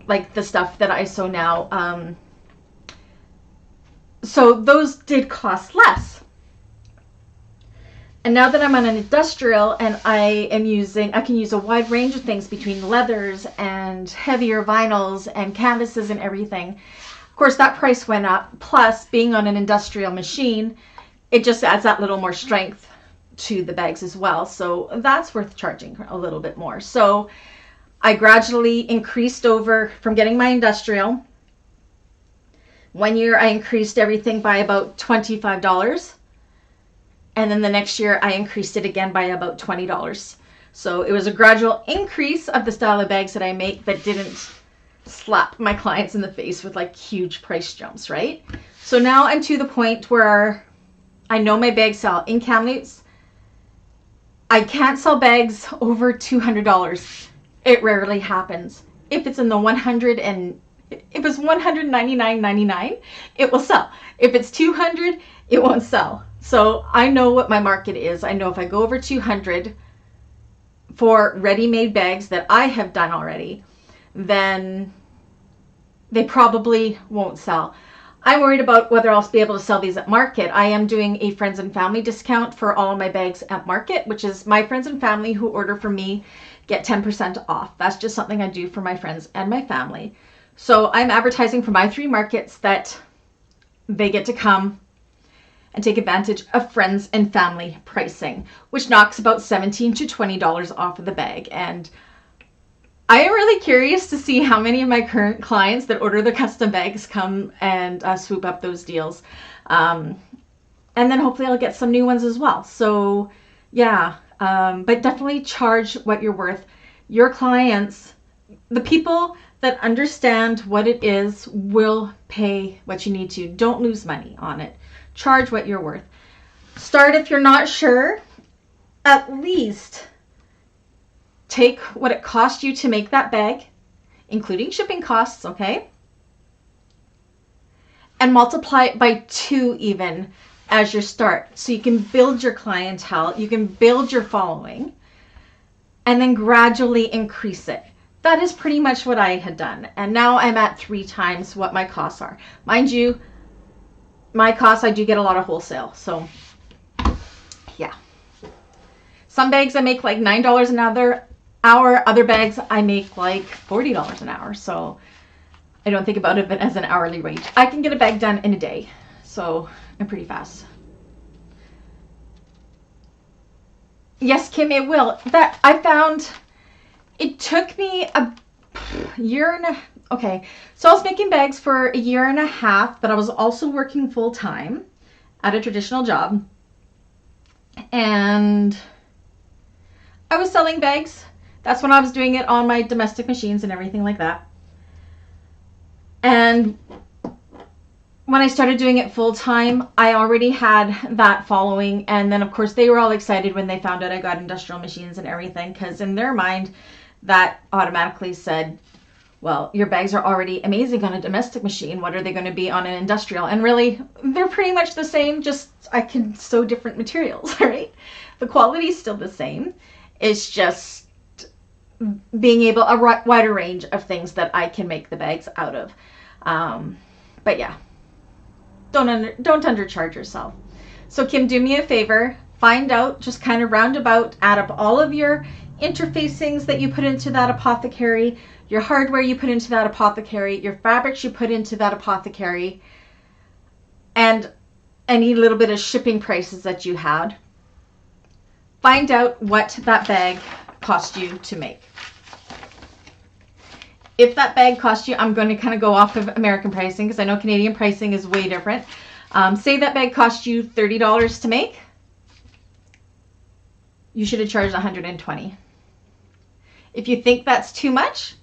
like the stuff that I sew now. So those did cost less. And now that I'm on an industrial and I can use a wide range of things between leathers and heavier vinyls and canvases and everything. Of course, that price went up. Plus, being on an industrial machine, it just adds that little more strength to the bags as well. So that's worth charging a little bit more. So I gradually increased over from getting my industrial. 1 year, I increased everything by about $25. And then the next year I increased it again by about $20. So it was a gradual increase of the style of bags that I make that didn't slap my clients in the face with like huge price jumps, right? So now I'm to the point where I know my bags sell in Kamloops. I can't sell bags over $200. It rarely happens. If it's in the 100 and if it's $199.99, it will sell. If it's 200, it won't sell. So I know what my market is. I know if I go over 200 for ready-made bags that I have done already, then they probably won't sell. I'm worried about whether I'll be able to sell these at market. I am doing a friends and family discount for all of my bags at market, which is my friends and family who order from me get 10% off. That's just something I do for my friends and my family. So I'm advertising for my 3 markets that they get to come and take advantage of friends and family pricing, which knocks about $17 to $20 off of the bag. And I am really curious to see how many of my current clients that order the custom bags come and swoop up those deals. And then hopefully I'll get some new ones as well. So yeah, but definitely charge what you're worth. Your clients, the people that understand what it is, will pay what you need to. Don't lose money on it. Charge what you're worth. Start if you're not sure. At least take what it cost you to make that bag, including shipping costs, okay? And multiply it by 2 even as your start. So you can build your clientele, you can build your following, and then gradually increase it. That is pretty much what I had done. And now I'm at 3 times what my costs are. Mind you, my costs, I do get a lot of wholesale. So yeah. Some bags I make like $9 an hour. Other bags I make like $40 an hour. So I don't think about it as an hourly rate. I can get a bag done in a day. So I'm pretty fast. Yes, Kim, it will. That I found it took me a year and a okay. So I was making bags for a year and a half, but I was also working full time at a traditional job. And I was selling bags. That's when I was doing it on my domestic machines and everything like that. And when I started doing it full time, I already had that following. And then, of course, they were all excited when they found out I got industrial machines and everything, because in their mind, that automatically said, well, your bags are already amazing on a domestic machine. What are they going to be on an industrial? And really, they're pretty much the same, just I can sew different materials, right? The quality is still the same. It's just being able, a wider range of things that I can make the bags out of. But yeah, don't undercharge yourself. So Kim, do me a favor, find out, just kind of roundabout, add up all of your interfacings that you put into that apothecary, your hardware you put into that apothecary, your fabrics you put into that apothecary, and any little bit of shipping prices that you had. Find out what that bag cost you to make. If that bag cost you, I'm going to kind of go off of American pricing because I know Canadian pricing is way different. Say that bag cost you $30 to make. You should have charged $120. If you think that's too much,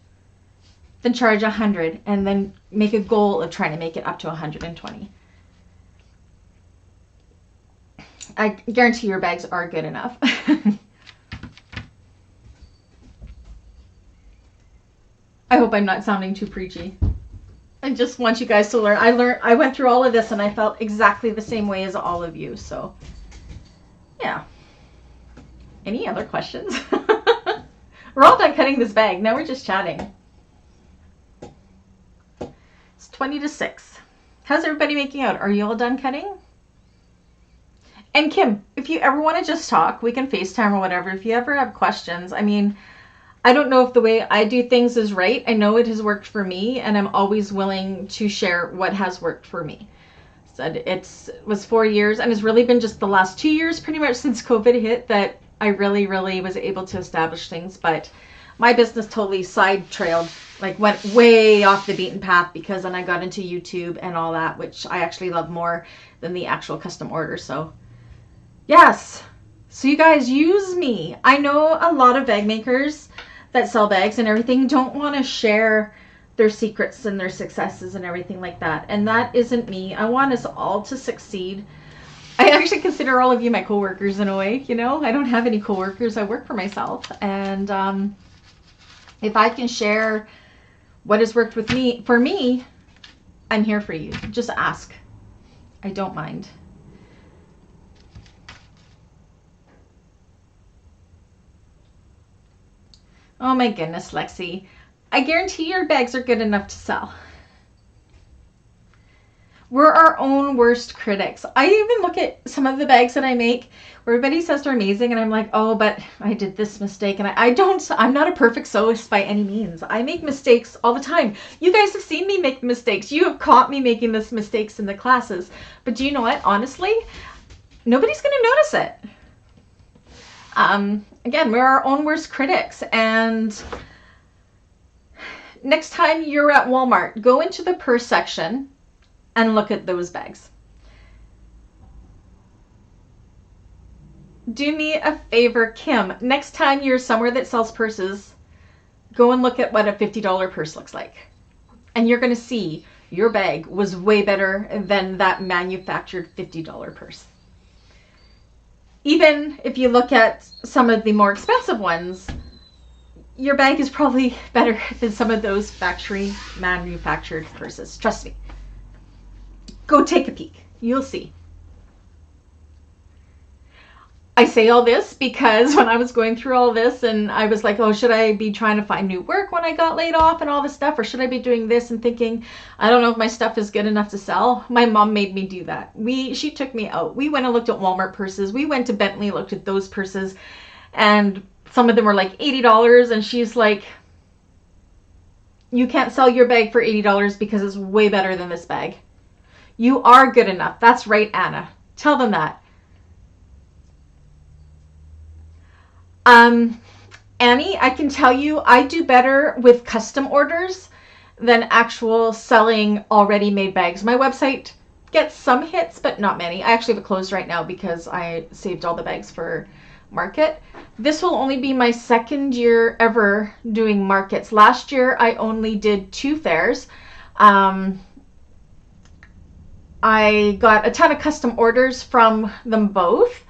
then charge $100 and then make a goal of trying to make it up to $120. I guarantee your bags are good enough. I hope I'm not sounding too preachy. I just want you guys to learn. I went through all of this and I felt exactly the same way as all of you. So, yeah. Any other questions? We're all done cutting this bag. Now we're just chatting. It's 20 to 6. How's everybody making out? Are you all done cutting? And Kim, if you ever want to just talk, we can FaceTime or whatever. If you ever have questions, I mean, I don't know if the way I do things is right. I know it has worked for me, and I'm always willing to share what has worked for me. So it was 4 years, and it's really been just the last 2 years, pretty much since COVID hit, that I really, really was able to establish things. But my business totally side-trailed, like went way off the beaten path, because then I got into YouTube and all that, which I actually love more than the actual custom order. So yes, so you guys use me. I know a lot of bag makers that sell bags and everything don't want to share their secrets and their successes and everything like that. And that isn't me. I want us all to succeed. I actually consider all of you my coworkers in a way, you know. I don't have any coworkers. I work for myself. And if I can share what has worked with me, for me, I'm here for you. Just ask. I don't mind. Oh my goodness, Lexi. I guarantee your bags are good enough to sell. We're our own worst critics. I even look at some of the bags that I make where everybody says they're amazing and I'm like, oh, but I did this mistake. And I'm not a perfect sewist by any means. I make mistakes all the time. You guys have seen me make mistakes. You have caught me making these mistakes in the classes. But do you know what? Honestly, nobody's going to notice it. Again, we're our own worst critics. And next time you're at Walmart, go into the purse section and look at those bags. Do me a favor, Kim. Next time you're somewhere that sells purses, go and look at what a $50 purse looks like. And you're going to see your bag was way better than that manufactured $50 purse. Even if you look at some of the more expensive ones, your bag is probably better than some of those factory manufactured purses. Trust me. Go take a peek. You'll see. I say all this because when I was going through all this and I was like, oh, should I be trying to find new work when I got laid off and all this stuff? Or should I be doing this and thinking, I don't know if my stuff is good enough to sell? My mom made me do that. She took me out. We went and looked at Walmart purses. We went to Bentley, looked at those purses. And some of them were like $80. And she's like, you can't sell your bag for $80 because it's way better than this bag. You are good enough. That's right, Anna. Tell them that. Annie, I can tell you I do better with custom orders than actual selling already made bags. My website gets some hits, but not many. I actually have it closed right now because I saved all the bags for market. This will only be my second year ever doing markets. Last year, I only did 2 fairs. I got a ton of custom orders from them both,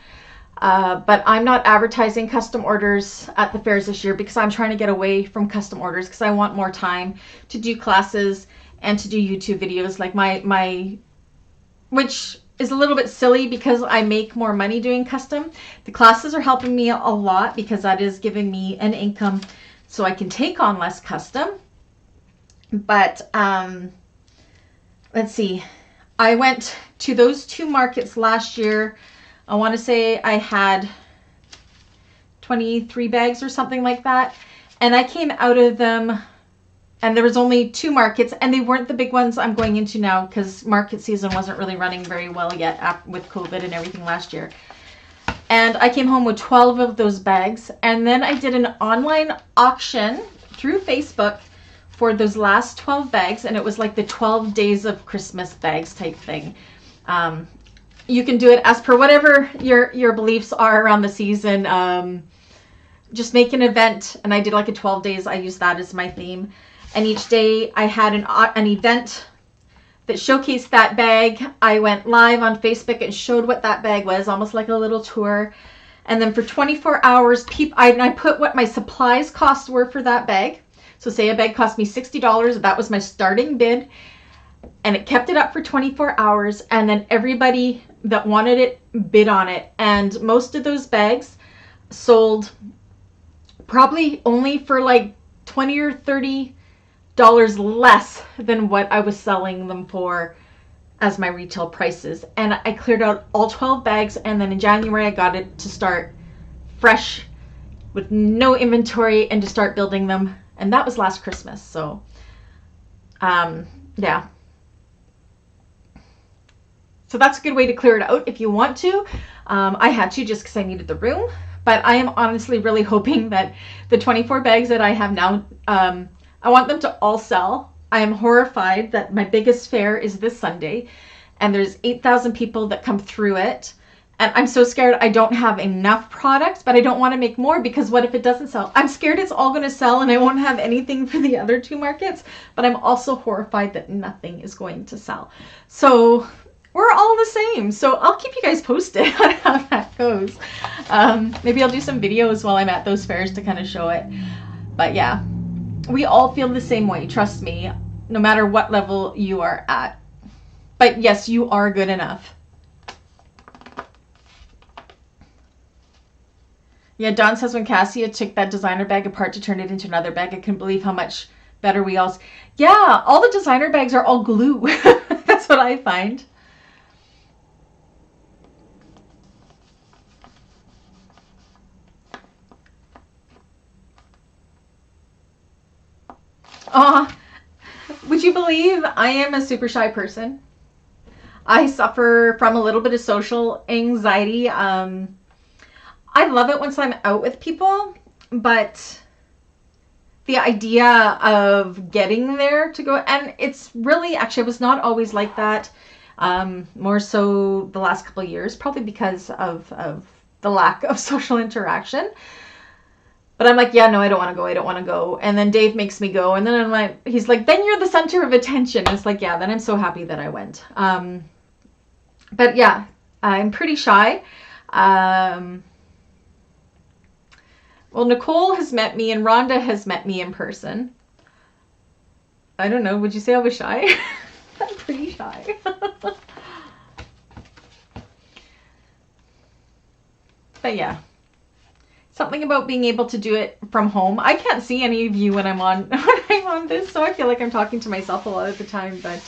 but I'm not advertising custom orders at the fairs this year because I'm trying to get away from custom orders because I want more time to do classes and to do YouTube videos like my which is a little bit silly because I make more money doing custom. The classes are helping me a lot because that is giving me an income so I can take on less custom. But let's see. I went to those 2 markets last year. I want to say I had 23 bags or something like that. And I came out of them and there was only 2 markets and they weren't the big ones I'm going into now because market season wasn't really running very well yet with COVID and everything last year. And I came home with 12 of those bags. And then I did an online auction through Facebook for those last 12 bags, and it was like the 12 days of Christmas bags type thing. You can do it as per whatever your beliefs are around the season. Just make an event, and I did like a 12 days. I used that as my theme. And each day I had an event that showcased that bag. I went live on Facebook and showed what that bag was, almost like a little tour. And then for 24 hours, I put what my supplies costs were for that bag. So say a bag cost me $60, that was my starting bid, and it kept it up for 24 hours, and then everybody that wanted it bid on it. And most of those bags sold probably only for like $20 or $30 less than what I was selling them for as my retail prices. And I cleared out all 12 bags, and then in January I got it to start fresh with no inventory and to start building them. And that was last Christmas. So, yeah. So that's a good way to clear it out if you want to. I had to just because I needed the room. But I am honestly really hoping that the 24 bags that I have now, I want them to all sell. I am horrified that my biggest fair is this Sunday. And there's 8,000 people that come through it. And I'm so scared I don't have enough products, but I don't want to make more because what if it doesn't sell? I'm scared it's all going to sell and I won't have anything for the other 2 markets, but I'm also horrified that nothing is going to sell. So we're all the same. So I'll keep you guys posted on how that goes. Maybe I'll do some videos while I'm at those fairs to kind of show it. But yeah, we all feel the same way. Trust me, no matter what level you are at. But yes, you are good enough. Yeah, Don says when Cassia took that designer bag apart to turn it into another bag, I couldn't believe how much better we all... Yeah, all the designer bags are all glue. That's what I find. Would you believe I am a super shy person? I suffer from a little bit of social anxiety. I love it once I'm out with people, but the idea of getting there to go, and it's really, actually, I was not always like that. More so the last couple of years, probably because of the lack of social interaction. But I'm like, yeah, no, I don't want to go. And then Dave makes me go. And then I'm like, he's like, then you're the center of attention. And it's like, yeah, then I'm so happy that I went. But yeah, I'm pretty shy. Well, Nicole has met me and Rhonda has met me in person. I don't know. Would you say I was shy? I'm pretty shy. But yeah. Something about being able to do it from home. I can't see any of you when I'm on this, so I feel like I'm talking to myself a lot of the time, but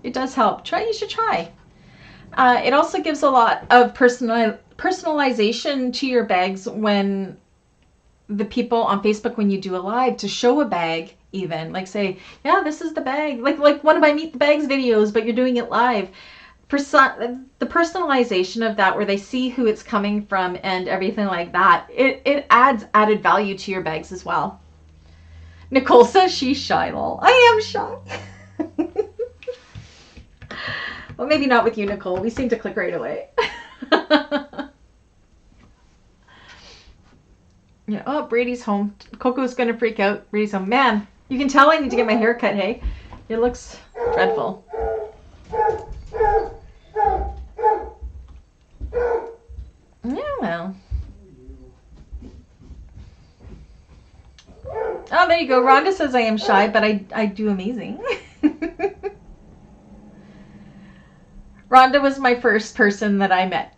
it does help. You should try. It also gives a lot of personalization to your bags when the people on Facebook, when you do a live, to show a bag even. Like say, yeah, this is the bag. Like one of my Meet the Bags videos, but you're doing it live. The personalization of that, where they see who it's coming from and everything like that, it adds added value to your bags as well. Nicole says she's shy, lol. I am shy. Well, maybe not with you, Nicole. We seem to click right away. Yeah. Oh, Brady's home. Coco's gonna freak out. Brady's home. Man, you can tell I need to get my hair cut, hey? It looks dreadful. Yeah, well. Oh, there you go. Rhonda says I am shy, but I do amazing. Rhonda was my first person that I met,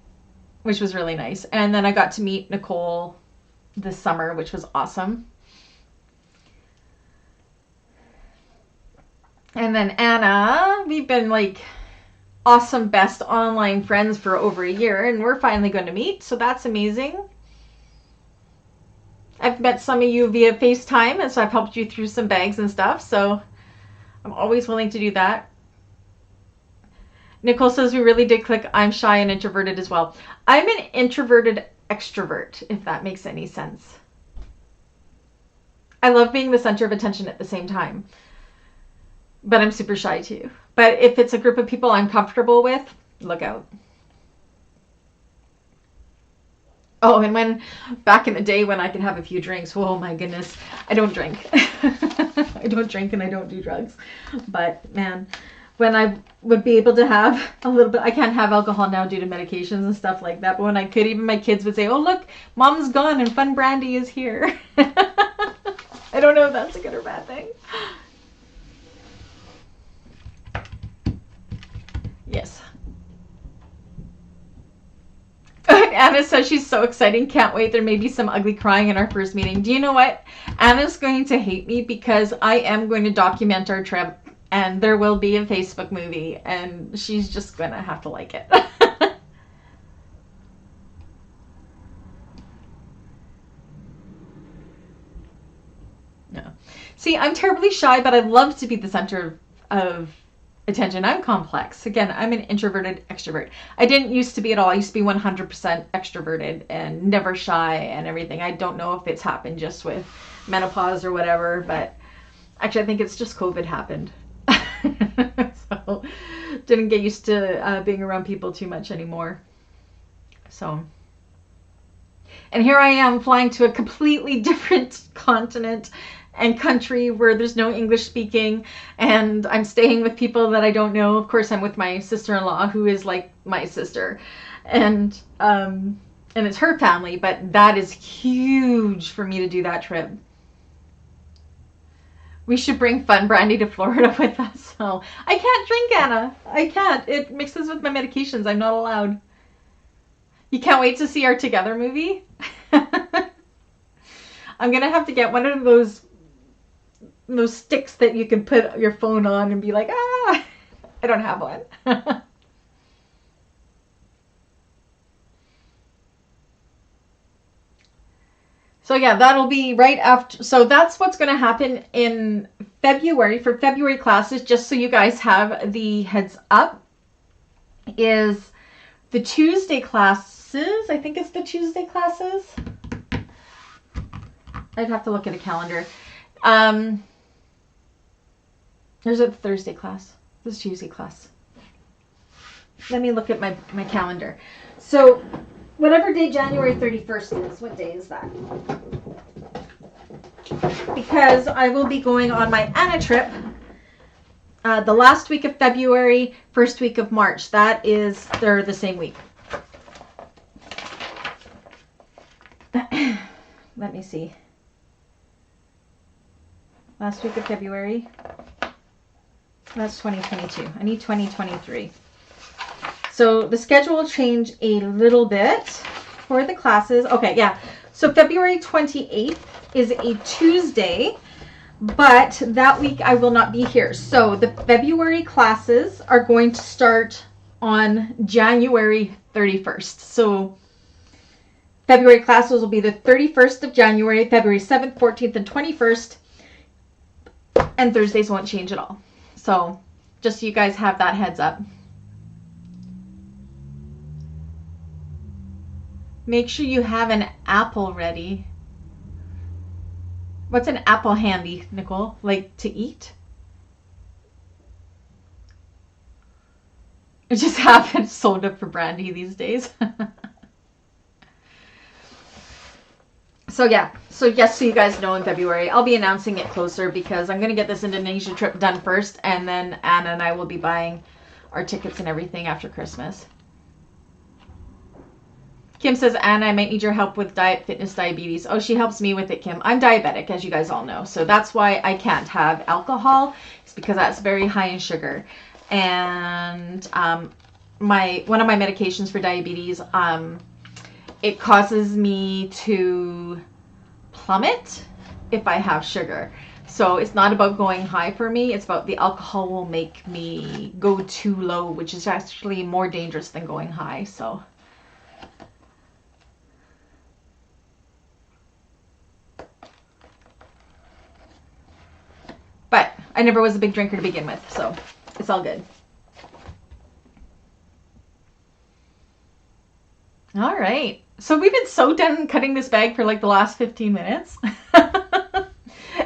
which was really nice. And then I got to meet Nicole this summer, which was awesome. And then Anna, we've been like awesome best online friends for over a year, and we're finally going to meet, so that's amazing. I've met some of you via FaceTime, and so I've helped you through some bags and stuff, so I'm always willing to do that. Nicole says we really did click. I'm shy and introverted as well. I'm an introverted extrovert, if that makes any sense. I love being the center of attention at the same time, but I'm super shy too. But if it's a group of people I'm comfortable with, look out. Oh, and when back in the day when I could have a few drinks, oh my goodness, I don't drink. I don't drink and I don't do drugs. But man, when I would be able to have a little bit, I can't have alcohol now due to medications and stuff like that. But when I could, even my kids would say, oh, look, mom's gone and fun Brandy is here. I don't know if that's a good or bad thing. Yes. Anna says she's so excited. Can't wait. There may be some ugly crying in our first meeting. Do you know what? Anna's going to hate me because I am going to document our trip and there will be a Facebook movie and she's just going to have to like it. No. See, I'm terribly shy, but I love to be the center of attention. I'm complex. Again, I'm an introverted extrovert. I didn't used to be at all. I used to be 100% extroverted and never shy and everything. I don't know if it's happened just with menopause or whatever, but actually I think it's just COVID happened. So didn't get used to being around people too much anymore. So, and here I am flying to a completely different continent and country where there's no English speaking, and I'm staying with people that I don't know. Of course, I'm with my sister-in-law, who is like my sister, and it's her family, but that is huge for me to do that trip. We should bring Fun Brandy to Florida with us. So I can't drink, Anna. I can't. It mixes with my medications. I'm not allowed. You can't wait to see our Together movie? I'm going to have to get one of those sticks that you can put your phone on and be like, ah, I don't have one. So yeah, that'll be right after. So that's what's going to happen in February for February classes, just so you guys have the heads up, is the Tuesday classes. I think it's the Tuesday classes. I'd have to look at a calendar. There's a Thursday class. This is Tuesday class. Let me look at my calendar. So whatever day January 31st is, what day is that? Because I will be going on my Anna trip the last week of February, first week of March. They're the same week. Let me see. Last week of February. That's 2022. I need 2023. So the schedule will change a little bit for the classes. Okay, yeah. So February 28th is a Tuesday, but that week I will not be here. So the February classes are going to start on January 31st. So February classes will be the 31st of January, February 7th, 14th, and 21st. And Thursdays won't change at all. So just so you guys have that heads up. Make sure you have an apple ready. What's an apple handy, Nicole? Like to eat? It just happens soda for Brandy these days. So yeah, so just so you guys know, in February, I'll be announcing it closer because I'm going to get this Indonesia trip done first, and then Anna and I will be buying our tickets and everything after Christmas. Kim says, Anna, I might need your help with diet, fitness, diabetes. Oh, she helps me with it, Kim. I'm diabetic, as you guys all know. So that's why I can't have alcohol. It's because that's very high in sugar. And one of my medications for diabetes, it causes me to plummet if I have sugar. So it's not about going high for me. It's about the alcohol will make me go too low, which is actually more dangerous than going high. So... But I never was a big drinker to begin with, so it's all good. All right. So we've been so done cutting this bag for like the last 15 minutes.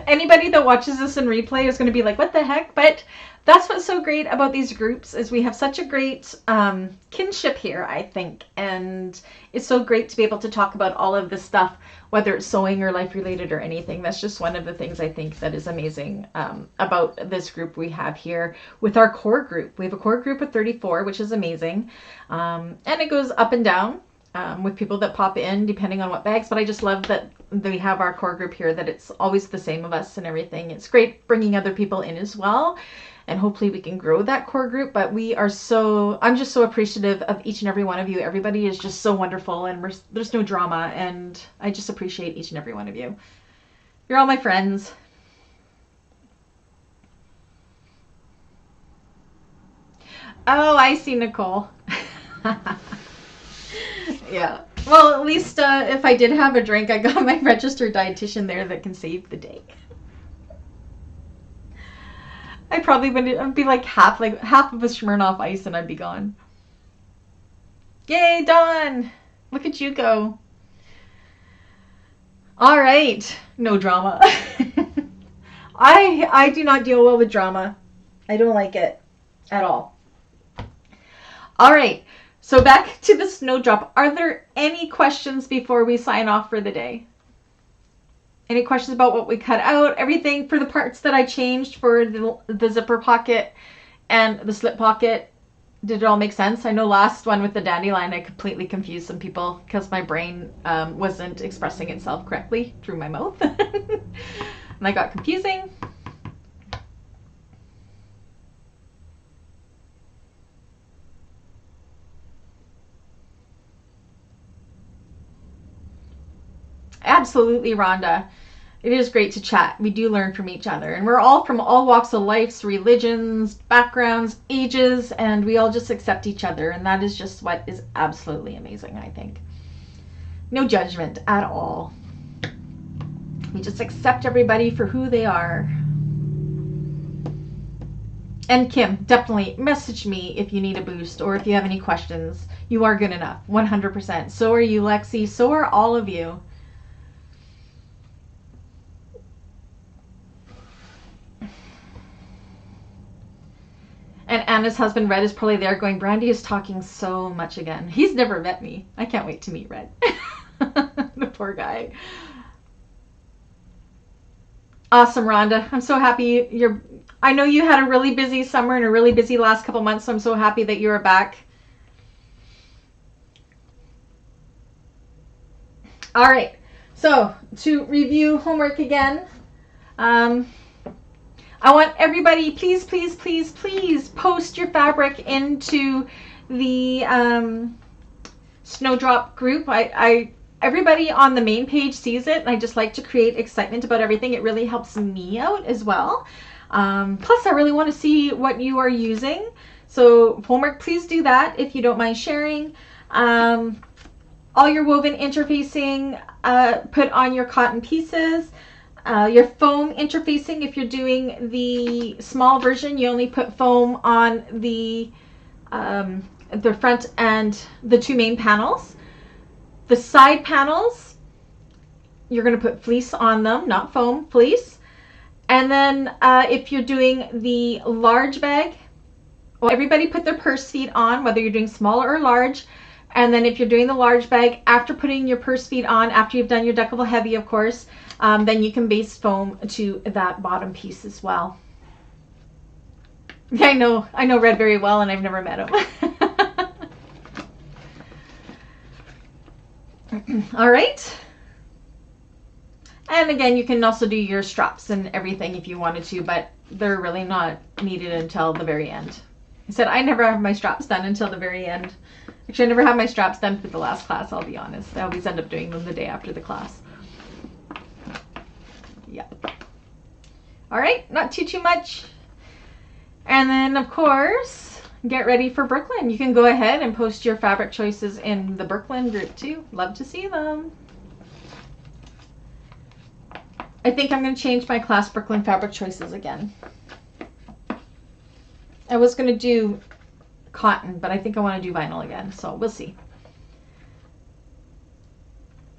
Anybody that watches this in replay is going to be like, what the heck? But that's what's so great about these groups is we have such a great kinship here, I think. And it's so great to be able to talk about all of this stuff, whether it's sewing or life related or anything. That's just one of the things I think that is amazing about this group we have here with our core group. We have a core group of 34, which is amazing. And it goes up and down with people that pop in depending on what bags. But I just love that we have our core group here, that it's always the same of us and everything. It's great bringing other people in as well. And hopefully we can grow that core group. But I'm just so appreciative of each and every one of you. Everybody is just so wonderful, and there's no drama. And I just appreciate each and every one of you. You're all my friends. Oh, I see, Nicole. Yeah. Well, at least if I did have a drink, I got my registered dietitian there that can save the day. I probably would be like half of a Smirnoff Ice and I'd be gone. Yay, Dawn! Look at you go. All right. No drama. I do not deal well with drama. I don't like it at all. All right. So back to the Snowdrop. Are there any questions before we sign off for the day? Any questions about what we cut out? Everything for the parts that I changed for the zipper pocket and the slip pocket. Did it all make sense? I know last one with the dandelion, I completely confused some people because my brain wasn't expressing itself correctly through my mouth. And I got confusing. Absolutely, Rhonda. It is great to chat. We do learn from each other. And we're all from all walks of life, religions, backgrounds, ages, and we all just accept each other. And that is just what is absolutely amazing, I think. No judgment at all. We just accept everybody for who they are. And Kim, definitely message me if you need a boost or if you have any questions. You are good enough, 100%. So are you, Lexi. So are all of you. And Anna's husband, Red, is probably there going, Brandy is talking so much again. He's never met me. I can't wait to meet Red. The poor guy. Awesome, Rhonda. I'm so happy I know you had a really busy summer and a really busy last couple months, so I'm so happy that you're back. All right. So, to review homework again, I want everybody, please, please, please, please post your fabric into the Snowdrop group. Everybody on the main page sees it, and I just like to create excitement about everything. It really helps me out as well. Plus, I really want to see what you are using. So homework, please do that if you don't mind sharing. All your woven interfacing, put on your cotton pieces. Your foam interfacing, if you're doing the small version, you only put foam on the front and the two main panels. The side panels, you're going to put fleece on them, not foam, fleece. And then if you're doing the large bag, well, everybody put their purse feet on, whether you're doing small or large. And then if you're doing the large bag, after putting your purse feet on, after you've done your deckable heavy, of course, then you can base foam to that bottom piece as well. I know Red very well, and I've never met him. All right. And again, you can also do your straps and everything if you wanted to, but they're really not needed until the very end. I said I never have my straps done until the very end. Actually, I never have my straps done for the last class, I'll be honest. I always end up doing them the day after the class. Yeah. All right, not too much. And then, of course, get ready for Brooklyn. You can go ahead and post your fabric choices in the Brooklyn group too. Love to see them. I think I'm going to change my class Brooklyn fabric choices again. I was going to do cotton, but I think I want to do vinyl again, so we'll see.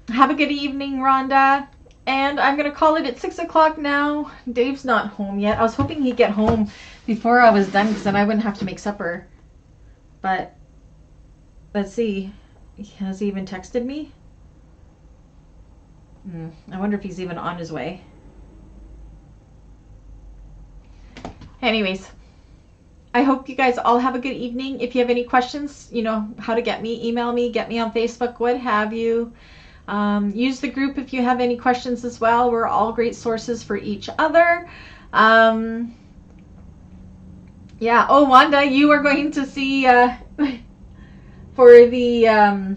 Have a good evening, Rhonda. And I'm going to call it at 6 o'clock now. Dave's not home yet. I was hoping he'd get home before I was done, because then I wouldn't have to make supper. But let's see. Has he even texted me? I wonder if he's even on his way. Anyways, I hope you guys all have a good evening. If you have any questions, you know how to get me. Email me, get me on Facebook, what have you. Use the group if you have any questions as well. We're all great sources for each other. Yeah. Oh, Wanda, you are going to see for the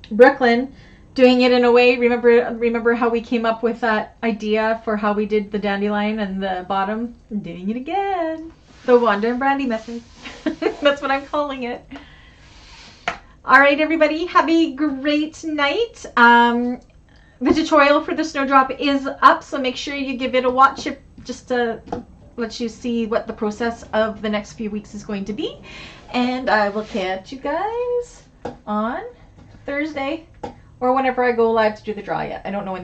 Brooklyn, doing it in a way. Remember how we came up with that idea for how we did the dandelion and the bottom? I'm doing it again. The Wanda and Brandy method. That's what I'm calling it. All right, everybody, have a great night. The tutorial for the Snowdrop is up, so make sure you give it a watch just to let you see what the process of the next few weeks is going to be. And I will catch you guys on Thursday or whenever I go live to do the draw yet. I don't know when that